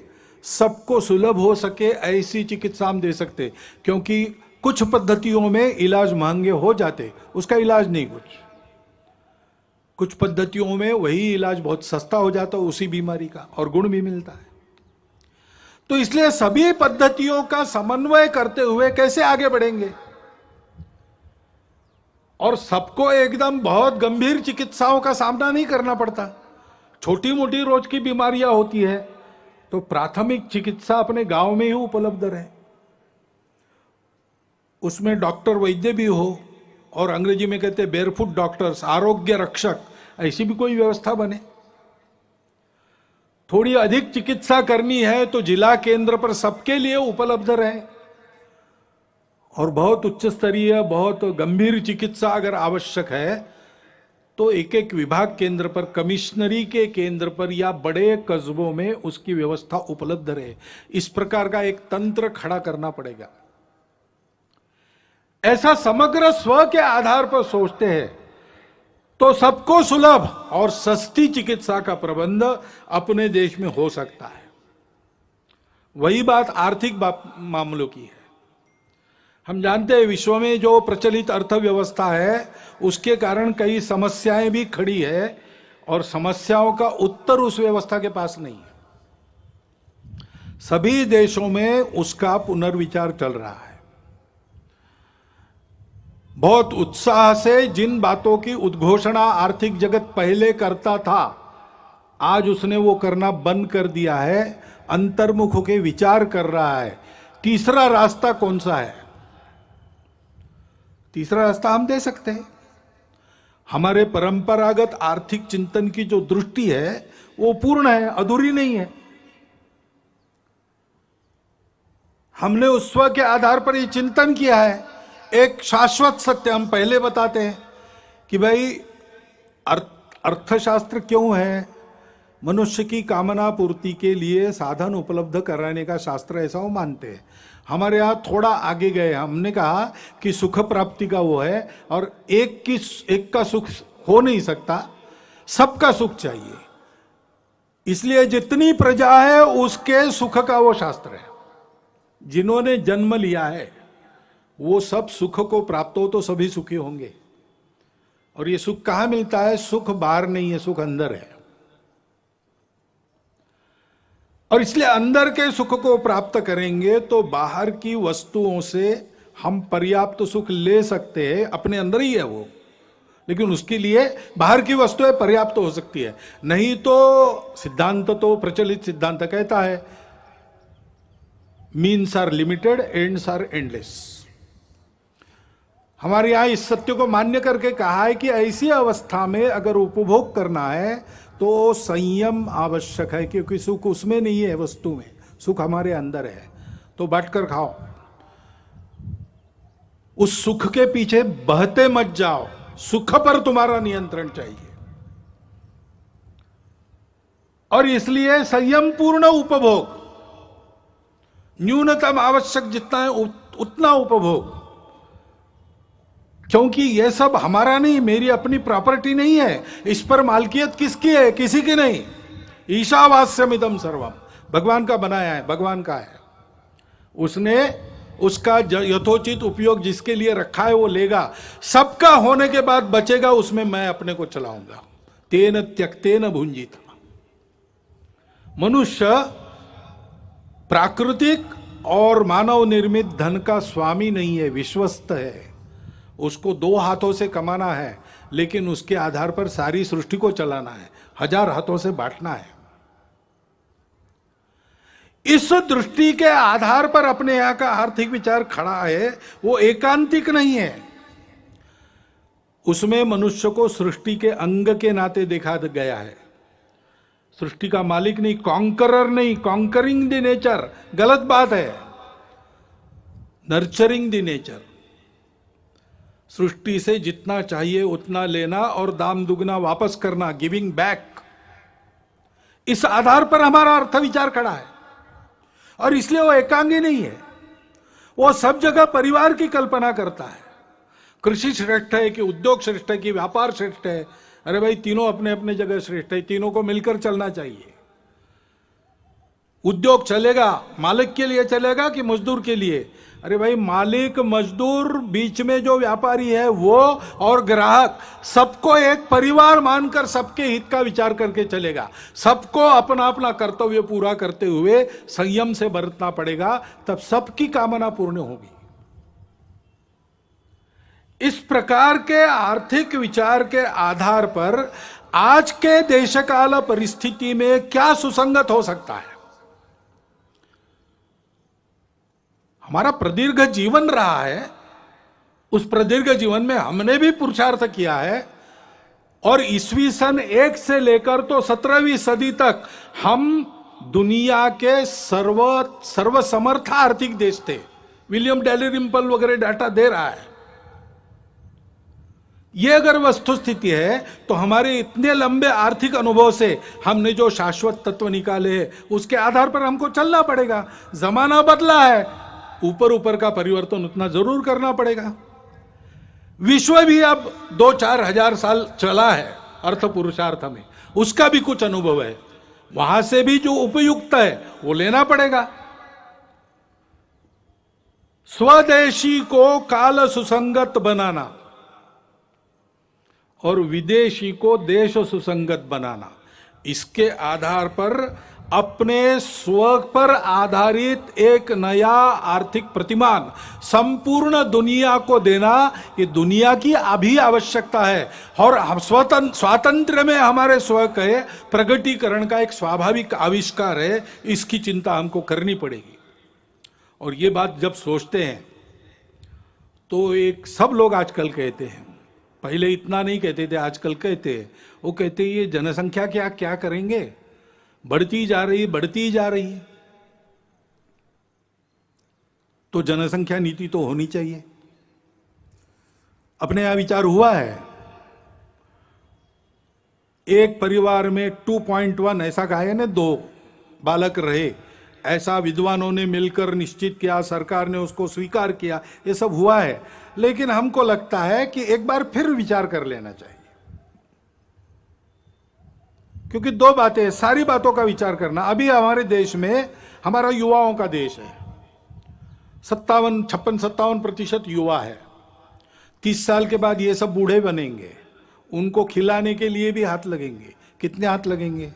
सबको सुलभ हो सके ऐसी चिकित्सा हम दे सकते, क्योंकि कुछ पद्धतियों में इलाज महंगे हो जाते, उसका इलाज नहीं कुछ पद्धतियों में वही इलाज बहुत सस्ता हो जाता उसी बीमारी का, और गुण भी मिलता है। तो इसलिए सभी पद्धतियों का समन्वय करते हुए कैसे आगे बढ़ेंगे, और सबको एकदम बहुत गंभीर चिकित्साओं का सामना नहीं करना पड़ता। छोटी मोटी रोज की बीमारियां होती है तो प्राथमिक चिकित्सा अपने गांव में ही उपलब्ध रहे, उसमें डॉक्टर वैद्य भी हो, और अंग्रेजी में कहते हैं बेयरफुट डॉक्टर्स, आरोग्य रक्षक, ऐसी भी कोई व्यवस्था बने। थोड़ी अधिक चिकित्सा करनी है तो जिला केंद्र पर सबके लिए उपलब्ध रहे, और बहुत उच्च स्तरीय, बहुत गंभीर चिकित्सा अगर आवश्यक है तो एक एक विभाग केंद्र पर, कमिश्नरी के केंद्र पर या बड़े कस्बों में उसकी व्यवस्था उपलब्ध रहे। इस प्रकार का एक तंत्र खड़ा करना पड़ेगा। ऐसा समग्र स्व के आधार पर सोचते हैं तो सबको सुलभ और सस्ती चिकित्सा का प्रबंध अपने देश में हो सकता है। वही बात आर्थिक मामलों की है। हम जानते हैं विश्व में जो प्रचलित अर्थव्यवस्था है उसके कारण कई समस्याएं भी खड़ी है, और समस्याओं का उत्तर उस व्यवस्था के पास नहीं है। सभी देशों में उसका पुनर्विचार चल रहा है। बहुत उत्साह से जिन बातों की उद्घोषणा आर्थिक जगत पहले करता था, आज उसने वो करना बंद कर दिया है, अंतर्मुख होकर विचार कर रहा है। तीसरा रास्ता कौन सा है? तीसरा रास्ता हम दे सकते हैं। हमारे परंपरागत आर्थिक चिंतन की जो दृष्टि है वो पूर्ण है, अधूरी नहीं है। हमने उस स्व के आधार पर ये चिंतन किया है। एक शाश्वत सत्य हम पहले बताते हैं कि भाई अर्थशास्त्र क्यों है? मनुष्य की कामना पूर्ति के लिए साधन उपलब्ध कराने का शास्त्र, ऐसा वो मानते हैं। हमारे यहां थोड़ा आगे गए, हमने कहा कि सुख प्राप्ति का वो है, और एक का सुख हो नहीं सकता, सबका सुख चाहिए। इसलिए जितनी प्रजा है उसके सुख का वो शास्त्र है। जिन्होंने जन्म लिया है वो सब सुख को प्राप्त हो तो सभी सुखी होंगे। और ये सुख कहां मिलता है? सुख बाहर नहीं है, सुख अंदर है। और इसलिए अंदर के सुख को प्राप्त करेंगे तो बाहर की वस्तुओं से हम पर्याप्त सुख ले सकते हैं, अपने अंदर ही है वो, लेकिन उसके लिए बाहर की वस्तुएं पर्याप्त हो सकती है। नहीं तो सिद्धांत, तो प्रचलित सिद्धांत कहता है means are limited, ends are endless. हमारे यहाँ इस सत्य को मान्य करके कहा है कि ऐसी अवस्था में अगर उपभोग करना है तो संयम आवश्यक है, क्योंकि सुख उसमें नहीं है, वस्तु में, सुख हमारे अंदर है। तो बांटकर खाओ, उस सुख के पीछे बहते मत जाओ, सुख पर तुम्हारा नियंत्रण चाहिए। और इसलिए संयम पूर्ण उपभोग, न्यूनतम आवश्यक जितना है उतना उपभोग, क्योंकि यह सब हमारा नहीं, मेरी अपनी प्रॉपर्टी नहीं है, इस पर मालकियत किसकी है? किसी की नहीं। ईशावास्यमिदं सर्वम, भगवान का बनाया है, भगवान का है, उसने उसका यथोचित उपयोग जिसके लिए रखा है वो लेगा, सबका होने के बाद बचेगा, उसमें मैं अपने को चलाऊंगा। तेन त्यक्तेन भुंजित। मनुष्य प्राकृतिक और मानव निर्मित धन का स्वामी नहीं है, विश्वस्त है। उसको दो हाथों से कमाना है, लेकिन उसके आधार पर सारी सृष्टि को चलाना है, 1000 हाथों से बांटना है। इस दृष्टि के आधार पर अपने यहां का आर्थिक विचार खड़ा है, वो एकांतिक नहीं है। उसमें मनुष्य को सृष्टि के अंग के नाते देखा गया है, सृष्टि का मालिक नहीं, कॉन्करर नहीं, कॉन्करिंग द नेचर गलत बात है, नर्चरिंग द नेचर। सृष्टि से जितना चाहिए उतना लेना और दाम दुगना वापस करना, गिविंग बैक। इस आधार पर हमारा अर्थ विचार खड़ा है, और इसलिए वो एकांगी नहीं है। वो सब जगह परिवार की कल्पना करता है। कृषि श्रेष्ठ है कि उद्योग श्रेष्ठ है कि व्यापार श्रेष्ठ है? अरे भाई, तीनों अपने अपने जगह श्रेष्ठ है, तीनों को मिलकर चलना चाहिए। उद्योग चलेगा मालिक के लिए चलेगा कि मजदूर के लिए? अरे भाई, मालिक मजदूर बीच में जो व्यापारी है वो और ग्राहक, सबको एक परिवार मानकर सबके हित का विचार करके चलेगा। सबको अपना अपना कर्तव्य पूरा करते हुए संयम से बरतना पड़ेगा, तब सबकी कामना पूर्ण होगी। इस प्रकार के आर्थिक विचार के आधार पर आज के देशकाल परिस्थिति में क्या सुसंगत हो सकता है? हमारा प्रदीर्घ जीवन रहा है, उस प्रदीर्घ जीवन में हमने भी पुरुषार्थ किया है, और ईस्वी सन 1 से लेकर तो 17वीं सदी तक हम दुनिया के सर्वसमर्थ आर्थिक देश थे। विलियम डैलिरिम्पल वगैरह डाटा दे रहा है। यह अगर वस्तु स्थिति है तो हमारे इतने लंबे आर्थिक अनुभव से हमने जो शाश्वत तत्व निकाले हैं उसके आधार पर हमको चलना पड़ेगा। जमाना बदला है, ऊपर ऊपर का परिवर्तन उतना जरूर करना पड़ेगा। विश्व भी अब 2-4 हजार साल चला है अर्थ पुरुषार्थ में, उसका भी कुछ अनुभव है, वहां से भी जो उपयुक्त है वो लेना पड़ेगा। स्वदेशी को काल सुसंगत बनाना और विदेशी को देश सुसंगत बनाना, इसके आधार पर अपने स्व पर आधारित एक नया आर्थिक प्रतिमान संपूर्ण दुनिया को देना, ये दुनिया की अभी आवश्यकता है। और हम स्वातंत्र्य में हमारे स्व के प्रगटीकरण का एक स्वाभाविक आविष्कार है, इसकी चिंता हमको करनी पड़ेगी। और ये बात जब सोचते हैं तो एक सब लोग आजकल कहते हैं, पहले इतना नहीं कहते थे, आजकल कहते हैं, वो कहते हैं ये जनसंख्या क्या क्या करेंगे, बढ़ती जा रही है। तो जनसंख्या नीति तो होनी चाहिए। अपने यहां विचार हुआ है, एक परिवार में 2.1 ऐसा कहा है ना, 2 बालक रहे, ऐसा विद्वानों ने मिलकर निश्चित किया, सरकार ने उसको स्वीकार किया, ये सब हुआ है। लेकिन हमको लगता है कि एक बार फिर विचार कर लेना चाहिए, क्योंकि 2 बातें, सारी बातों का विचार करना। अभी हमारे देश में, हमारा युवाओं का देश है, 56-57% युवा है। 30 साल के बाद ये सब बूढ़े बनेंगे, उनको खिलाने के लिए भी हाथ लगेंगे। कितने हाथ लगेंगे?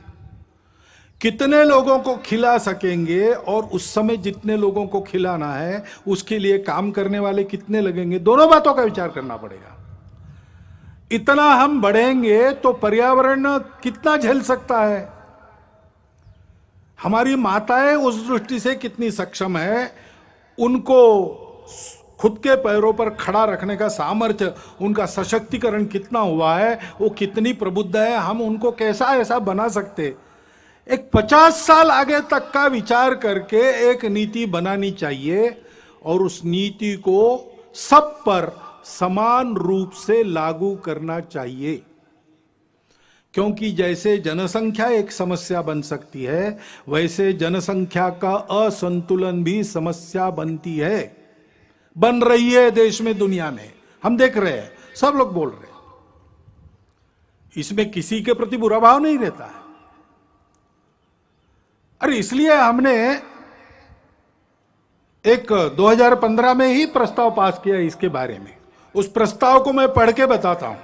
कितने लोगों को खिला सकेंगे? और उस समय जितने लोगों को खिलाना है उसके लिए काम करने वाले कितने लगेंगे? दोनों बातों का विचार करना पड़ेगा। इतना हम बढ़ेंगे तो पर्यावरण कितना झेल सकता है? हमारी माताएं उस दृष्टि से कितनी सक्षम है? उनको खुद के पैरों पर खड़ा रखने का सामर्थ्य, उनका सशक्तिकरण कितना हुआ है, वो कितनी प्रबुद्ध है, हम उनको कैसा ऐसा बना सकते। एक 50 साल आगे तक का विचार करके एक नीति बनानी चाहिए और उस नीति को सब पर समान रूप से लागू करना चाहिए। क्योंकि जैसे जनसंख्या एक समस्या बन सकती है, वैसे जनसंख्या का असंतुलन भी समस्या बनती है, बन रही है देश में, दुनिया में हम देख रहे हैं, सब लोग बोल रहे हैं। इसमें किसी के प्रति बुरा भाव नहीं रहता है। अरे इसलिए हमने एक 2015 में ही प्रस्ताव पास किया इसके बारे में। उस प्रस्ताव को मैं पढ़ के बताता हूं।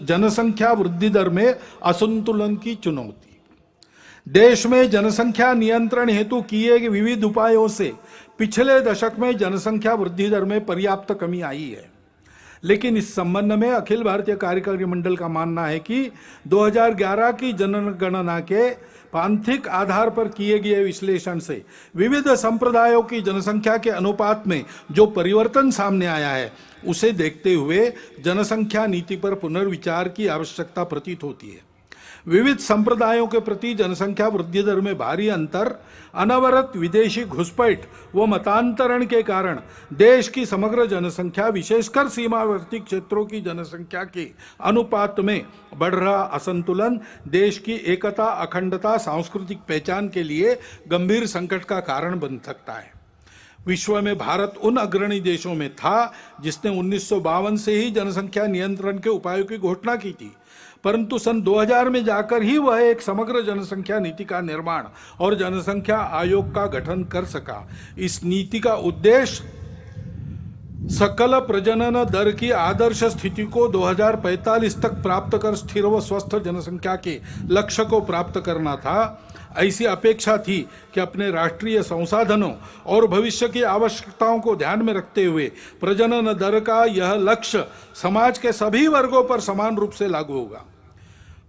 जनसंख्या वृद्धि दर में असंतुलन की चुनौती। देश में जनसंख्या नियंत्रण हेतु किए गए विविध उपायों से पिछले दशक में जनसंख्या वृद्धि दर में पर्याप्त कमी आई है, लेकिन इस संबंध में अखिल भारतीय कार्यकारी मंडल का मानना है कि 2011 की जनगणना के पांथिक आधार पर किए गए विश्लेषण से विविध संप्रदायों की जनसंख्या के अनुपात में जो परिवर्तन सामने आया है, उसे देखते हुए जनसंख्या नीति पर पुनर्विचार की आवश्यकता प्रतीत होती है। विविध संप्रदायों के प्रति जनसंख्या वृद्धि दर में भारी अंतर, अनवरत विदेशी घुसपैठ व मतांतरण के कारण देश की समग्र जनसंख्या, विशेषकर सीमावर्ती क्षेत्रों की जनसंख्या के अनुपात में बढ़ रहा असंतुलन देश की एकता, अखंडता, सांस्कृतिक पहचान के लिए गंभीर संकट का कारण बन सकता है। विश्व में भारत उन अग्रणी देशों में था जिसने 1952 से ही जनसंख्या नियंत्रण के उपायों की घोषणा की थी, परंतु सन 2000 में जाकर ही वह एक समग्र जनसंख्या नीति का निर्माण और जनसंख्या आयोग का गठन कर सका। इस नीति का उद्देश्य सकल प्रजनन दर की आदर्श स्थिति को 2045 तक प्राप्त कर स्थिर व स्वस्थ जनसंख्या के लक्ष्य को प्राप्त करना था। ऐसी अपेक्षा थी कि अपने राष्ट्रीय संसाधनों और भविष्य की आवश्यकताओं को ध्यान में रखते हुए प्रजनन दर का यह लक्ष्य समाज के सभी वर्गों पर समान रूप से लागू होगा।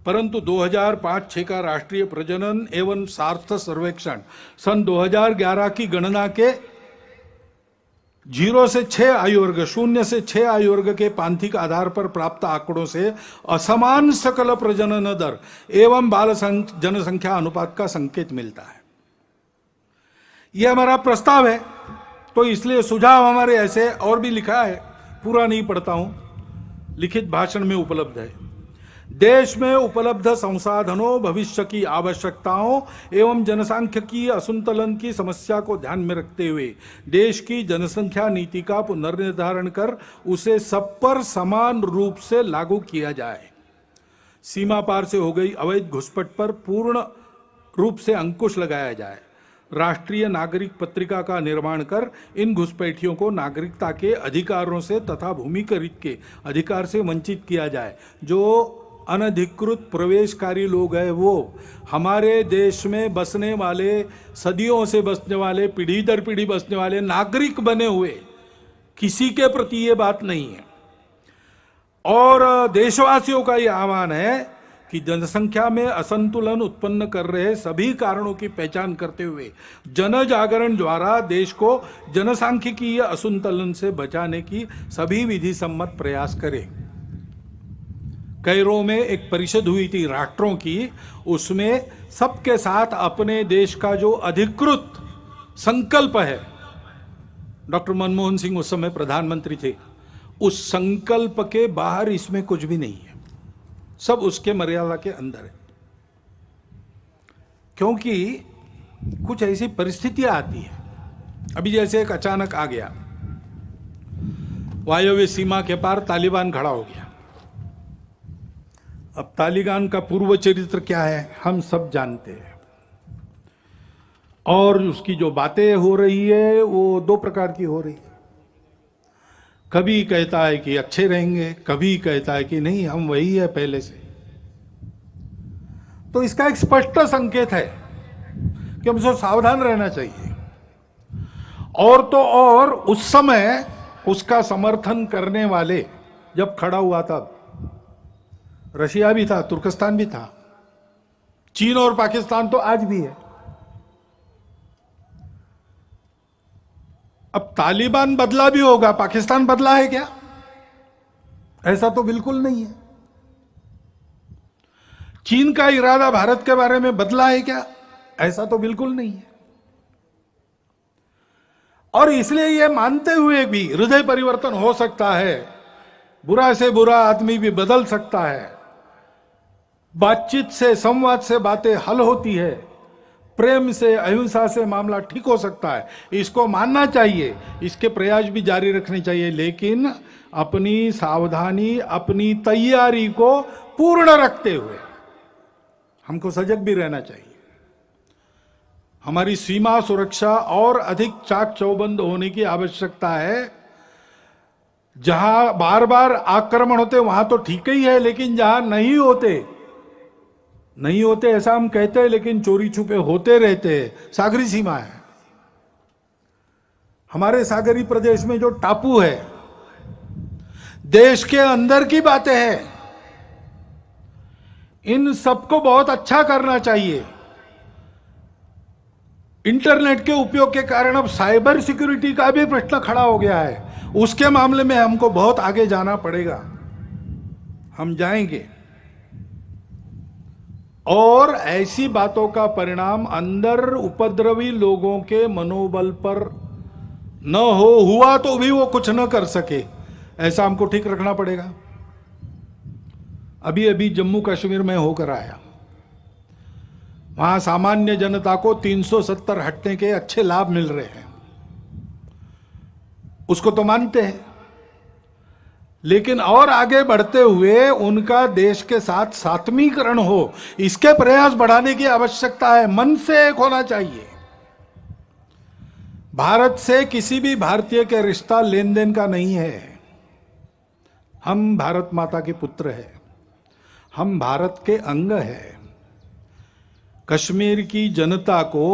परंतु 2005-6 का राष्ट्रीय प्रजनन एवं सार्थ सर्वेक्षण सन 2011 की गणना के 0 से 6 आयु वर्ग, 0 से 6 आयु वर्ग के पांथिक आधार पर प्राप्त आंकड़ों से असमान सकल प्रजनन दर एवं बाल जनसंख्या अनुपात का संकेत मिलता है। यह हमारा प्रस्ताव है, तो इसलिए सुझाव हमारे ऐसे और भी लिखा है, पूरा नहीं पढ़ता हूं, लिखित भाषण में उपलब्ध है। देश में उपलब्ध संसाधनों, भविष्य की आवश्यकताओं एवं जनसांख्यिकीय असंतुलन की समस्या को ध्यान में रखते हुए देश की जनसंख्या नीति का पुनर्निर्धारण कर उसे सब पर समान रूप से लागू किया जाए। सीमा पार से हो गई अवैध घुसपैठ पर पूर्ण रूप से अंकुश लगाया जाए। राष्ट्रीय नागरिक पत्रिका का निर्माण कर इन घुसपैठियों को नागरिकता के अधिकारों से तथा भूमिकरित के अधिकार से वंचित किया जाए। जो अनधिकृत प्रवेशकारी लोग हैं, वो हमारे देश में बसने वाले, सदियों से बसने वाले, पीढ़ी दर पीढ़ी बसने वाले नागरिक बने हुए, किसी के प्रति ये बात नहीं है। और देशवासियों का ये आह्वान है कि जनसंख्या में असंतुलन उत्पन्न कर रहे सभी कारणों की पहचान करते हुए जन जागरण द्वारा देश को जनसांख्यिकीय असंतुलन से बचाने की सभी विधि सम्मत प्रयास करें। कैरो में एक परिषद हुई थी राष्ट्रों की, उसमें सबके साथ अपने देश का जो अधिकृत संकल्प है, डॉक्टर मनमोहन सिंह उस समय प्रधानमंत्री थे, उस संकल्प के बाहर इसमें कुछ भी नहीं है, सब उसके मर्यादा के अंदर है। क्योंकि कुछ ऐसी परिस्थितियां आती है, अभी जैसे एक अचानक आ गया, वायव्य सीमा के पार तालिबान खड़ा हो गया। अब तालिबान का पूर्व चरित्र क्या है हम सब जानते हैं, और उसकी जो बातें हो रही है वो दो प्रकार की हो रही है। कभी कहता है कि अच्छे रहेंगे, कभी कहता है कि नहीं हम वही है पहले से। तो इसका एक स्पष्ट संकेत है कि हमसे सावधान रहना चाहिए। और तो और उस समय उसका समर्थन करने वाले जब खड़ा हुआ तब रशिया भी था, तुर्कस्तान भी था, चीन और पाकिस्तान तो आज भी है। अब तालिबान बदला भी होगा, पाकिस्तान बदला है क्या? ऐसा तो बिल्कुल नहीं है। चीन का इरादा भारत के बारे में बदला है क्या? ऐसा तो बिल्कुल नहीं है। और इसलिए यह मानते हुए भी हृदय परिवर्तन हो सकता है, बुरा से बुरा आदमी भी बदल सकता है, बातचीत से, संवाद से बातें हल होती है, प्रेम से, अहिंसा से मामला ठीक हो सकता है, इसको मानना चाहिए, इसके प्रयास भी जारी रखने चाहिए, लेकिन अपनी सावधानी, अपनी तैयारी को पूर्ण रखते हुए हमको सजग भी रहना चाहिए। हमारी सीमा सुरक्षा और अधिक चाक चौबंद होने की आवश्यकता है। जहां बार बार आक्रमण होते वहां तो ठीक ही है, लेकिन जहां नहीं होते ऐसा हम कहते हैं, लेकिन चोरी छुपे होते रहते हैं। सागरी सीमा है, हमारे सागरी प्रदेश में जो टापू है, देश के अंदर की बातें हैं, इन सबको बहुत अच्छा करना चाहिए। इंटरनेट के उपयोग के कारण अब साइबर सिक्योरिटी का भी प्रश्न खड़ा हो गया है, उसके मामले में हमको बहुत आगे जाना पड़ेगा, हम जाएंगे। और ऐसी बातों का परिणाम अंदर उपद्रवी लोगों के मनोबल पर न हुआ तो भी वो कुछ न कर सके, ऐसा हमको ठीक रखना पड़ेगा। अभी अभी जम्मू कश्मीर में होकर आया, वहां सामान्य जनता को 370 हटने के अच्छे लाभ मिल रहे हैं, उसको तो मानते हैं, लेकिन और आगे बढ़ते हुए उनका देश के साथ सात्मीकरण हो, इसके प्रयास बढ़ाने की आवश्यकता है। मन से एक होना चाहिए। भारत से किसी भी भारतीय के रिश्ता लेन देन का नहीं है। हम भारत माता के पुत्र हैं, हम भारत के अंग हैं। कश्मीर की जनता को,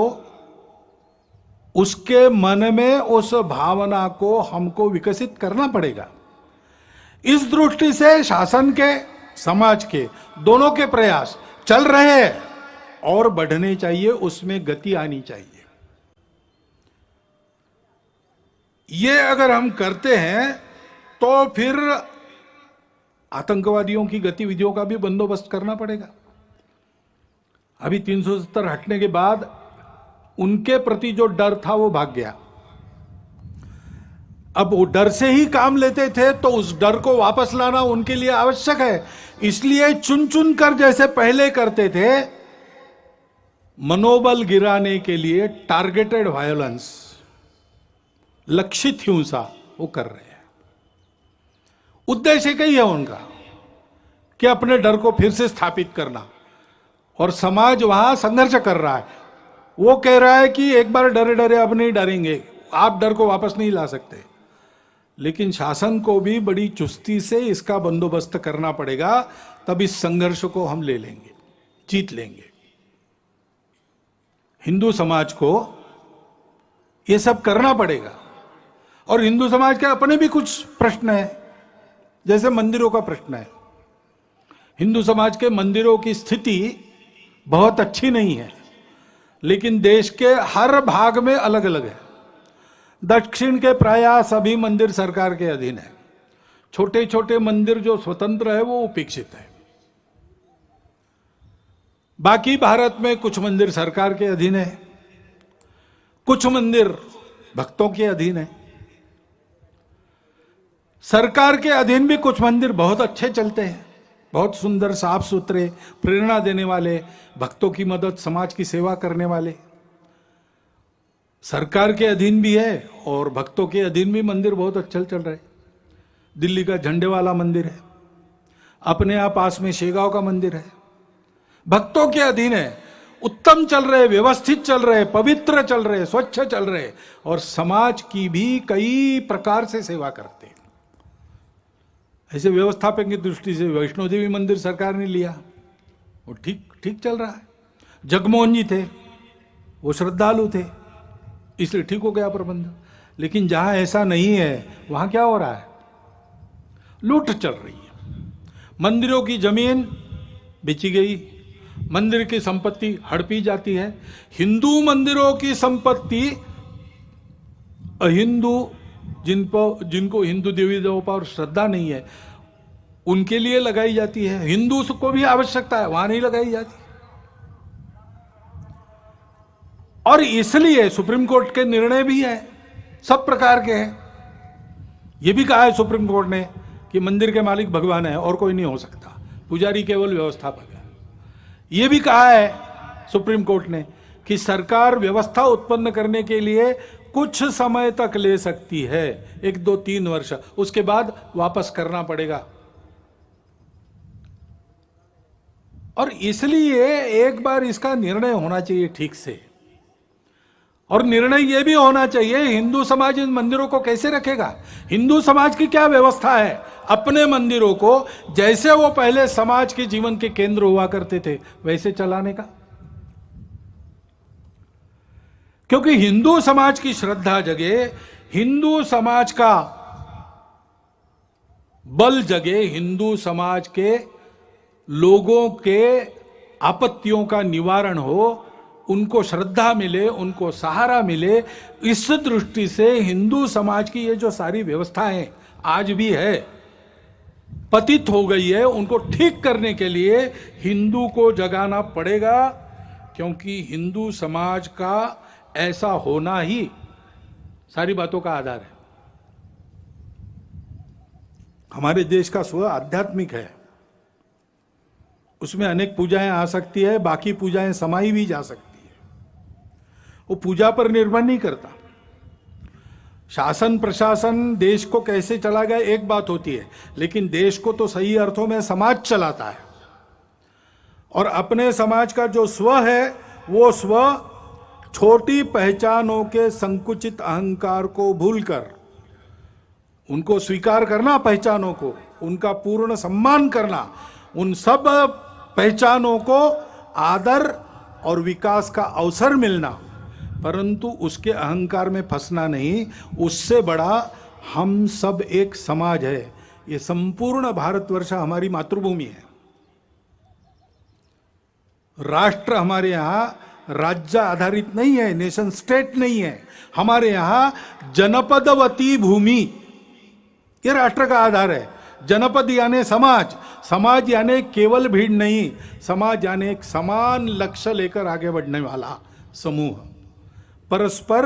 उसके मन में उस भावना को हमको विकसित करना पड़ेगा। इस दृष्टि से शासन के, समाज के, दोनों के प्रयास चल रहे हैं और बढ़ने चाहिए, उसमें गति आनी चाहिए। ये अगर हम करते हैं तो फिर आतंकवादियों की गतिविधियों का भी बंदोबस्त करना पड़ेगा। अभी 370 हटने के बाद उनके प्रति जो डर था वो भाग गया। अब वो डर से ही काम लेते थे, तो उस डर को वापस लाना उनके लिए आवश्यक है। इसलिए चुन चुन कर जैसे पहले करते थे, मनोबल गिराने के लिए टारगेटेड वायलेंस, लक्षित हिंसा वो कर रहे हैं। उद्देश्य कई है उनका कि अपने डर को फिर से स्थापित करना, और समाज वहां संघर्ष कर रहा है। वो कह रहा है कि एक बार डरे डरे अब नहीं डरेंगे, आप डर को वापस नहीं ला सकते। लेकिन शासन को भी बड़ी चुस्ती से इसका बंदोबस्त करना पड़ेगा, तब इस संघर्ष को हम ले लेंगे, जीत लेंगे। हिंदू समाज को यह सब करना पड़ेगा। और हिंदू समाज के अपने भी कुछ प्रश्न हैं, जैसे मंदिरों का प्रश्न है। हिंदू समाज के मंदिरों की स्थिति बहुत अच्छी नहीं है, लेकिन देश के हर भाग में अलग अलग है। दक्षिण के प्रायः सभी मंदिर सरकार के अधीन है। छोटे छोटे मंदिर जो स्वतंत्र है वो उपेक्षित है। बाकी भारत में कुछ मंदिर सरकार के अधीन है, कुछ मंदिर भक्तों के अधीन है। सरकार के अधीन भी कुछ मंदिर बहुत अच्छे चलते हैं, बहुत सुंदर, साफ सुथरे, प्रेरणा देने वाले, भक्तों की मदद, समाज की सेवा करने वाले। सरकार के अधीन भी है और भक्तों के अधीन भी मंदिर बहुत अच्छे चल रहे। दिल्ली का झंडे वाला मंदिर है, अपने आप पास में शेगांव का मंदिर है, भक्तों के अधीन है, उत्तम चल रहे, व्यवस्थित चल रहे, पवित्र चल रहे, स्वच्छ चल रहे, और समाज की भी कई प्रकार से सेवा करते हैं। ऐसे व्यवस्थापन की दृष्टि से वैष्णो देवी मंदिर सरकार ने लिया, वो ठीक चल रहा है। जगमोहन जी थे, वो श्रद्धालु थे, इसलिए ठीक हो गया प्रबंध। लेकिन जहां ऐसा नहीं है, वहां क्या हो रहा है? लूट चल रही है। मंदिरों की जमीन बेची गई, मंदिर की संपत्ति हड़पी जाती है। हिंदू मंदिरों की संपत्ति अहिंदू जिनको हिंदू देवी देवों पर श्रद्धा नहीं है उनके लिए लगाई जाती है, हिंदू को भी आवश्यकता है, वहां नहीं लगाई जाती। और इसलिए सुप्रीम कोर्ट के निर्णय भी है, सब प्रकार के हैं। यह भी कहा है सुप्रीम कोर्ट ने कि मंदिर के मालिक भगवान है और कोई नहीं हो सकता, पुजारी केवल व्यवस्थापक है। यह भी कहा है सुप्रीम कोर्ट ने कि सरकार व्यवस्था उत्पन्न करने के लिए कुछ समय तक ले सकती है, 1, 2, 3 वर्ष, उसके बाद वापस करना पड़ेगा। और इसलिए एक बार इसका निर्णय होना चाहिए ठीक से, और निर्णय यह भी होना चाहिए हिंदू समाज इन मंदिरों को कैसे रखेगा। हिंदू समाज की क्या व्यवस्था है अपने मंदिरों को जैसे वो पहले समाज के जीवन के केंद्र हुआ करते थे वैसे चलाने का। क्योंकि हिंदू समाज की श्रद्धा जगे, हिंदू समाज का बल जगे, हिंदू समाज के लोगों के आपत्तियों का निवारण हो, उनको श्रद्धा मिले, उनको सहारा मिले, इस दृष्टि से हिंदू समाज की ये जो सारी व्यवस्थाएं आज भी है पतित हो गई है, उनको ठीक करने के लिए हिंदू को जगाना पड़ेगा। क्योंकि हिंदू समाज का ऐसा होना ही सारी बातों का आधार है। हमारे देश का स्व आध्यात्मिक है, उसमें अनेक पूजाएं आ सकती है, बाकी पूजाएं समाई भी जा सकती है, वो पूजा पर निर्भर नहीं करता। शासन प्रशासन देश को कैसे चला गया एक बात होती है, लेकिन देश को तो सही अर्थों में समाज चलाता है। और अपने समाज का जो स्व है वो स्व छोटी पहचानों के संकुचित अहंकार को भूलकर उनको स्वीकार करना, पहचानों को उनका पूर्ण सम्मान करना, उन सब पहचानों को आदर और विकास का अवसर मिलना, परंतु उसके अहंकार में फंसना नहीं। उससे बड़ा हम सब एक समाज है। ये संपूर्ण भारतवर्ष हमारी मातृभूमि है। राष्ट्र हमारे यहां राज्य आधारित नहीं है, नेशन स्टेट नहीं है। हमारे यहां जनपदवती भूमि ये राष्ट्र का आधार है। जनपद यानी समाज, समाज यानी केवल भीड़ नहीं, समाज यानी एक समान लक्ष्य लेकर आगे बढ़ने वाला समूह, परस्पर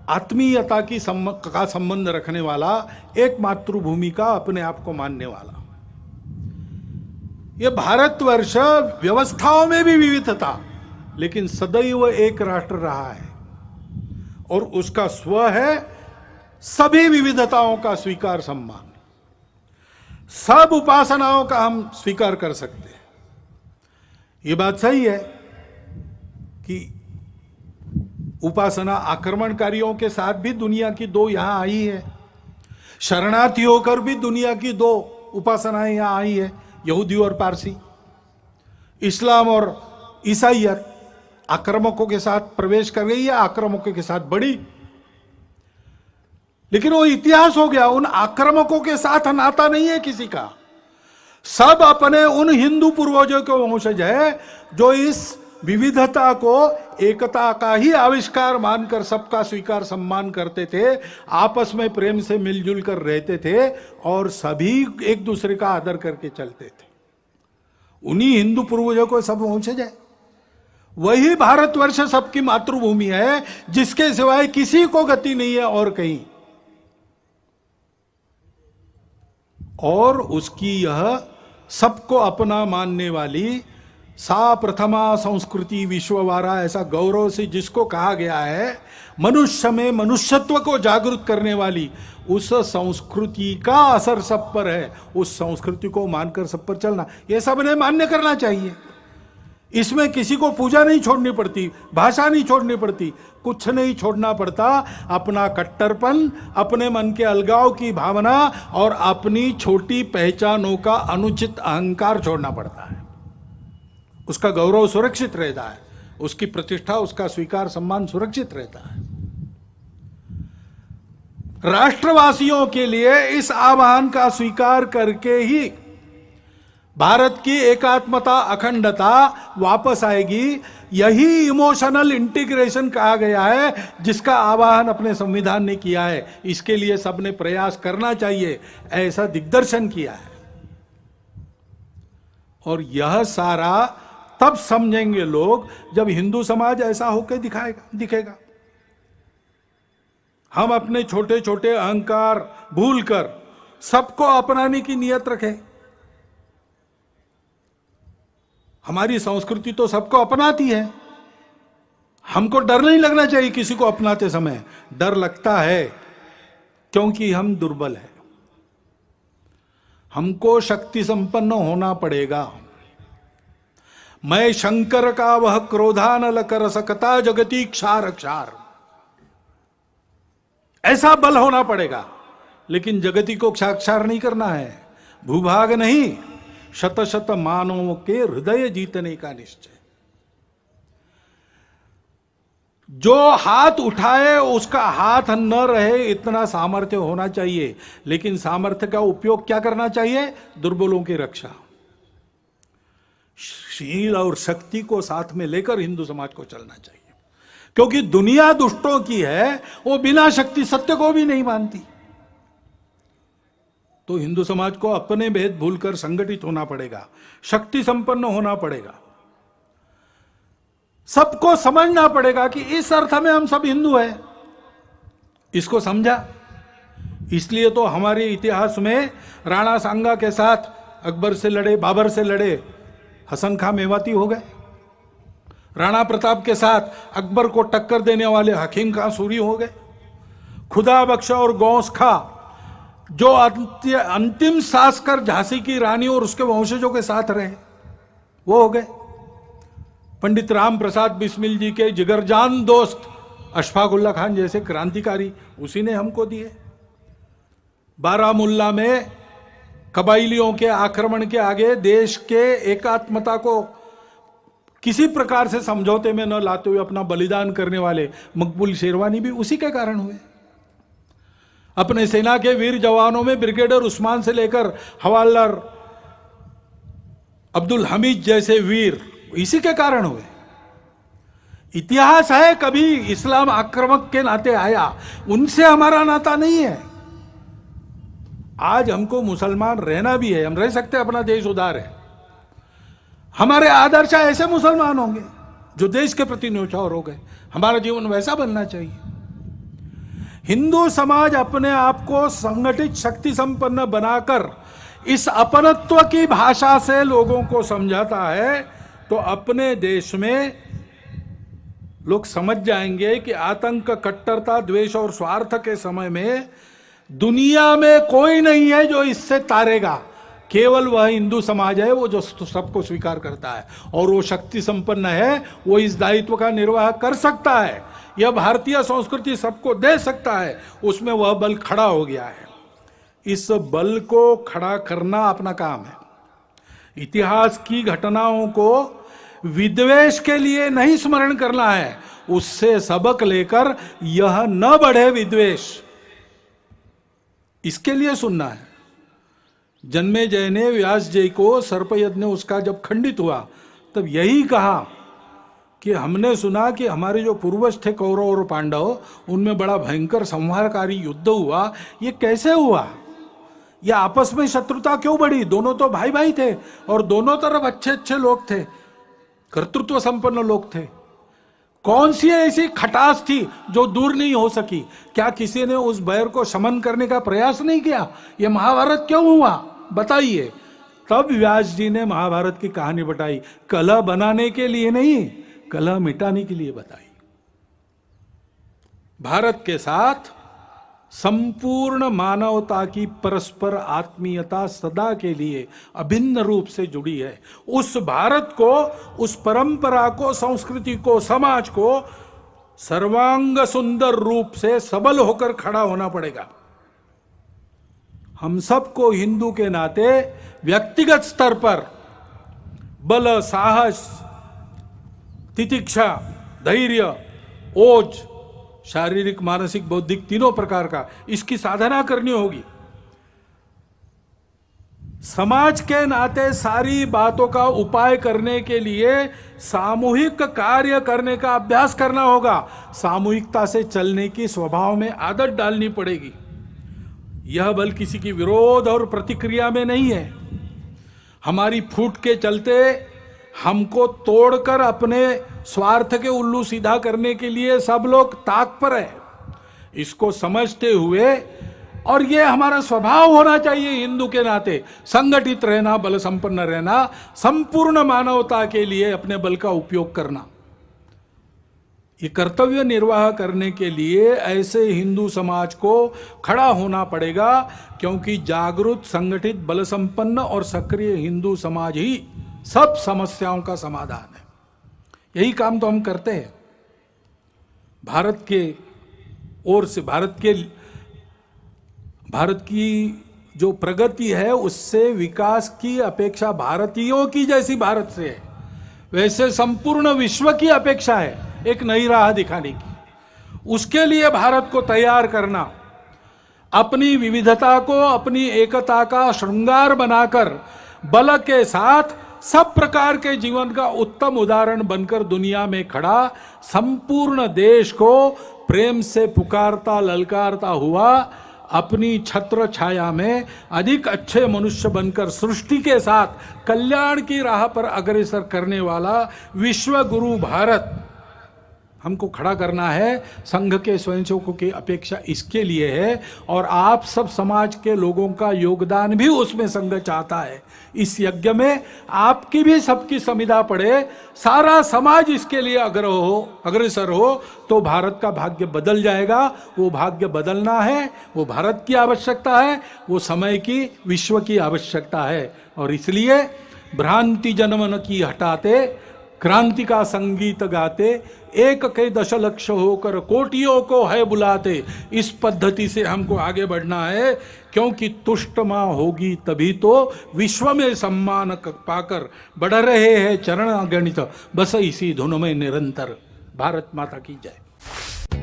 आत्मीयता का संबंध रखने वाला, एक मातृभूमि का अपने आप को मानने वाला। यह भारतवर्ष व्यवस्थाओं में भी विविधता, लेकिन सदैव एक राष्ट्र रहा है, और उसका स्व है सभी विविधताओं का स्वीकार सम्मान। सब उपासनाओं का हम स्वीकार कर सकते हैं। यह बात सही है कि उपासना आक्रमणकारियों के साथ भी दुनिया की दो यहां आई है, शरणार्थी होकर भी दुनिया की दो उपासनाएं यहां आई है, यहूदी और पारसी। इस्लाम और ईसाइयत आक्रामकों के साथ प्रवेश कर गई है, आक्रामकों के साथ बढ़ी, लेकिन वो इतिहास हो गया। उन आक्रामकों के साथ नाता नहीं है किसी का। सब अपने उन हिंदू पूर्वजों के वंशज है जो इस विविधता को एकता का ही आविष्कार मानकर सबका स्वीकार सम्मान करते थे, आपस में प्रेम से मिलजुल कर रहते थे और सभी एक दूसरे का आदर करके चलते थे। उन्हीं हिंदू पूर्वजों को सब वंशज है। वही भारतवर्ष सबकी मातृभूमि है, जिसके सिवाय किसी को गति नहीं है और कहीं। और उसकी यह सबको अपना मानने वाली सा प्रथमा संस्कृति विश्ववारा, ऐसा गौरव से जिसको कहा गया है, मनुष्य में मनुष्यत्व को जागृत करने वाली उस संस्कृति का असर सब पर है। उस संस्कृति को मानकर सब पर चलना, यह सबने मान्य करना चाहिए। इसमें किसी को पूजा नहीं छोड़नी पड़ती, भाषा नहीं छोड़नी पड़ती, कुछ नहीं छोड़ना पड़ता। अपना कट्टरपन, अपने मन के अलगाव की भावना और अपनी छोटी पहचानों का अनुचित अहंकार छोड़ना पड़ता है। उसका गौरव सुरक्षित रहता है, उसकी प्रतिष्ठा, उसका स्वीकार सम्मान सुरक्षित रहता है। राष्ट्रवासियों के लिए इस आह्वान का स्वीकार करके ही भारत की एकात्मता, अखंडता वापस आएगी। यही इमोशनल इंटीग्रेशन कहा गया है, जिसका आह्वान अपने संविधान ने किया है। इसके लिए सबने प्रयास करना चाहिए, ऐसा दिग्दर्शन किया है। और यह सारा तब समझेंगे लोग जब हिंदू समाज ऐसा होकर दिखेगा। हम अपने छोटे छोटे अहंकार भूलकर सबको अपनाने की नियत रखें। हमारी संस्कृति तो सबको अपनाती है। हमको डर नहीं लगना चाहिए किसी को अपनाते समय। डर लगता है क्योंकि हम दुर्बल हैं। हमको शक्ति संपन्न होना पड़ेगा। मैं शंकर का वह क्रोधानल कर सकता जगती क्षार क्षार, ऐसा बल होना पड़ेगा। लेकिन जगती को क्षार नहीं करना है, भूभाग नहीं, शत शत मानवों के हृदय जीतने का निश्चय। जो हाथ उठाए उसका हाथ न रहे, इतना सामर्थ्य होना चाहिए। लेकिन सामर्थ्य का उपयोग क्या करना चाहिए? दुर्बलों की रक्षा। शील और शक्ति को साथ में लेकर हिंदू समाज को चलना चाहिए, क्योंकि दुनिया दुष्टों की है, वो बिना शक्ति सत्य को भी नहीं मानती। तो हिंदू समाज को अपने भेद भूलकर संगठित होना पड़ेगा, शक्ति संपन्न होना पड़ेगा। सबको समझना पड़ेगा कि इस अर्थ में हम सब हिंदू हैं। इसको समझा, इसलिए तो हमारे इतिहास में राणा सांगा के साथ अकबर से लड़े, बाबर से लड़े, हसन खां मेवाती हो गए। राणा प्रताप के साथ अकबर को टक्कर देने वाले हकीम खां सूरी हो गए। खुदा बख्शा और गौस खां जो अंतिम सांस कर झांसी की रानी और उसके वंशजों के साथ रहे, वो हो गए। पंडित राम प्रसाद बिस्मिल जी के जिगरजान दोस्त अशफाक उल्ला खान जैसे क्रांतिकारी उसी ने हमको दिए। बारामुल्ला में कबाइलियों के आक्रमण के आगे देश के एकात्मता को किसी प्रकार से समझौते में न लाते हुए अपना बलिदान करने वाले मकबूल शेरवानी भी उसी के कारण हुए। अपने सेना के वीर जवानों में ब्रिगेडियर उस्मान से लेकर हवालदार अब्दुल हमीद जैसे वीर इसी के कारण हुए। इतिहास है, कभी इस्लाम आक्रामक के नाते आया, उनसे हमारा नाता नहीं है। आज हमको मुसलमान रहना भी है, हम रह सकते हैं, अपना देश उदार है। हमारे आदर्श ऐसे मुसलमान होंगे जो देश के प्रति न्यौछावर हो गए। हमारा जीवन वैसा बनना चाहिए। हिंदू समाज अपने आप को संगठित शक्ति संपन्न बनाकर इस अपनत्व की भाषा से लोगों को समझाता है, तो अपने देश में लोग समझ जाएंगे कि आतंक, कट्टरता, द्वेष और स्वार्थ के समय में दुनिया में कोई नहीं है जो इससे तारेगा। केवल वह हिंदू समाज है वो जो सबको स्वीकार करता है, और वो शक्ति संपन्न है, वो इस दायित्व का निर्वाह कर सकता है। यह भारतीय संस्कृति सबको दे सकता है, उसमें वह बल खड़ा हो गया है। इस बल को खड़ा करना अपना काम है। इतिहास की घटनाओं को विद्वेष के लिए नहीं स्मरण करना है, उससे सबक लेकर यह न बढ़े विद्वेष, इसके लिए सुनना है। जन्मेजय ने व्यास जी को सर्प यज्ञ उसका जब खंडित हुआ तब यही कहा कि हमने सुना कि हमारे जो पूर्वज थे कौरव और पांडव, उनमें बड़ा भयंकर संहारकारी युद्ध हुआ। ये कैसे हुआ? ये आपस में शत्रुता क्यों बढ़ी? दोनों तो भाई भाई थे और दोनों तरफ अच्छे अच्छे लोग थे, कर्तृत्व संपन्न लोग थे। कौन सी ऐसी खटास थी जो दूर नहीं हो सकी? क्या किसी ने उस बैर को शमन करने का प्रयास नहीं किया? ये महाभारत क्यों हुआ बताइए। तब व्यास जी ने महाभारत की कहानी बताई, कलह बनाने के लिए नहीं, कलह मिटाने के लिए बताई। भारत के साथ संपूर्ण मानवता की परस्पर आत्मीयता सदा के लिए अभिन्न रूप से जुड़ी है। उस भारत को, उस परंपरा को, संस्कृति को, समाज को सर्वांग सुंदर रूप से सबल होकर खड़ा होना पड़ेगा। हम सबको हिंदू के नाते व्यक्तिगत स्तर पर बल, साहस, तितिक्षा, धैर्य, ओज, शारीरिक, मानसिक, बौद्धिक, तीनों प्रकार का इसकी साधना करनी होगी। समाज के नाते सारी बातों का उपाय करने के लिए सामूहिक कार्य करने का अभ्यास करना होगा। सामूहिकता से चलने की स्वभाव में आदत डालनी पड़ेगी। यह बल किसी की विरोध और प्रतिक्रिया में नहीं है। हमारी फूट के चलते हमको तोड़कर अपने स्वार्थ के उल्लू सीधा करने के लिए सब लोग ताक पर है। इसको समझते हुए, और ये हमारा स्वभाव होना चाहिए हिंदू के नाते, संगठित रहना, बल संपन्न रहना, संपूर्ण मानवता के लिए अपने बल का उपयोग करना। ये कर्तव्य निर्वाह करने के लिए ऐसे हिंदू समाज को खड़ा होना पड़ेगा, क्योंकि जागरूक, संगठित, बल संपन्न और सक्रिय हिंदू समाज ही सब समस्याओं का समाधान है। यही काम तो हम करते हैं। भारत के ओर से भारत की जो प्रगति है उससे विकास की अपेक्षा भारतीयों की जैसी भारत से है, वैसे संपूर्ण विश्व की अपेक्षा है एक नई राह दिखाने की। उसके लिए भारत को तैयार करना, अपनी विविधता को अपनी एकता का श्रृंगार बनाकर बल के साथ सब प्रकार के जीवन का उत्तम उदाहरण बनकर दुनिया में खड़ा, संपूर्ण देश को प्रेम से पुकारता ललकारता हुआ अपनी छत्र छाया में अधिक अच्छे मनुष्य बनकर सृष्टि के साथ कल्याण की राह पर अग्रसर करने वाला विश्व गुरु भारत हमको खड़ा करना है। संघ के स्वयंसेवकों की अपेक्षा इसके लिए है, और आप सब समाज के लोगों का योगदान भी उसमें संघ चाहता है। इस यज्ञ में आपकी भी सबकी संविदा पड़े, सारा समाज इसके लिए अग्रसर हो तो भारत का भाग्य बदल जाएगा। वो भाग्य बदलना है, वो भारत की आवश्यकता है, वो समय की, विश्व की आवश्यकता है। और इसलिए भ्रांति जनमन की हटाते, क्रांति का संगीत गाते, एक के दशलक्ष होकर कोटियों को है बुलाते, इस पद्धति से हमको आगे बढ़ना है। क्योंकि तुष्ट माँ होगी तभी तो विश्व में सम्मान पाकर बढ़ रहे हैं चरण गणित, बस इसी धुन में निरंतर। भारत माता की जय।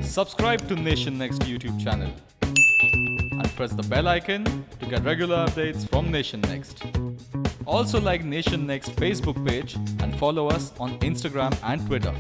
Subscribe to Nation Next YouTube channel and press the bell icon to get regular updates from Nation Next. Also like Nation Next Facebook page and follow us on Instagram and Twitter.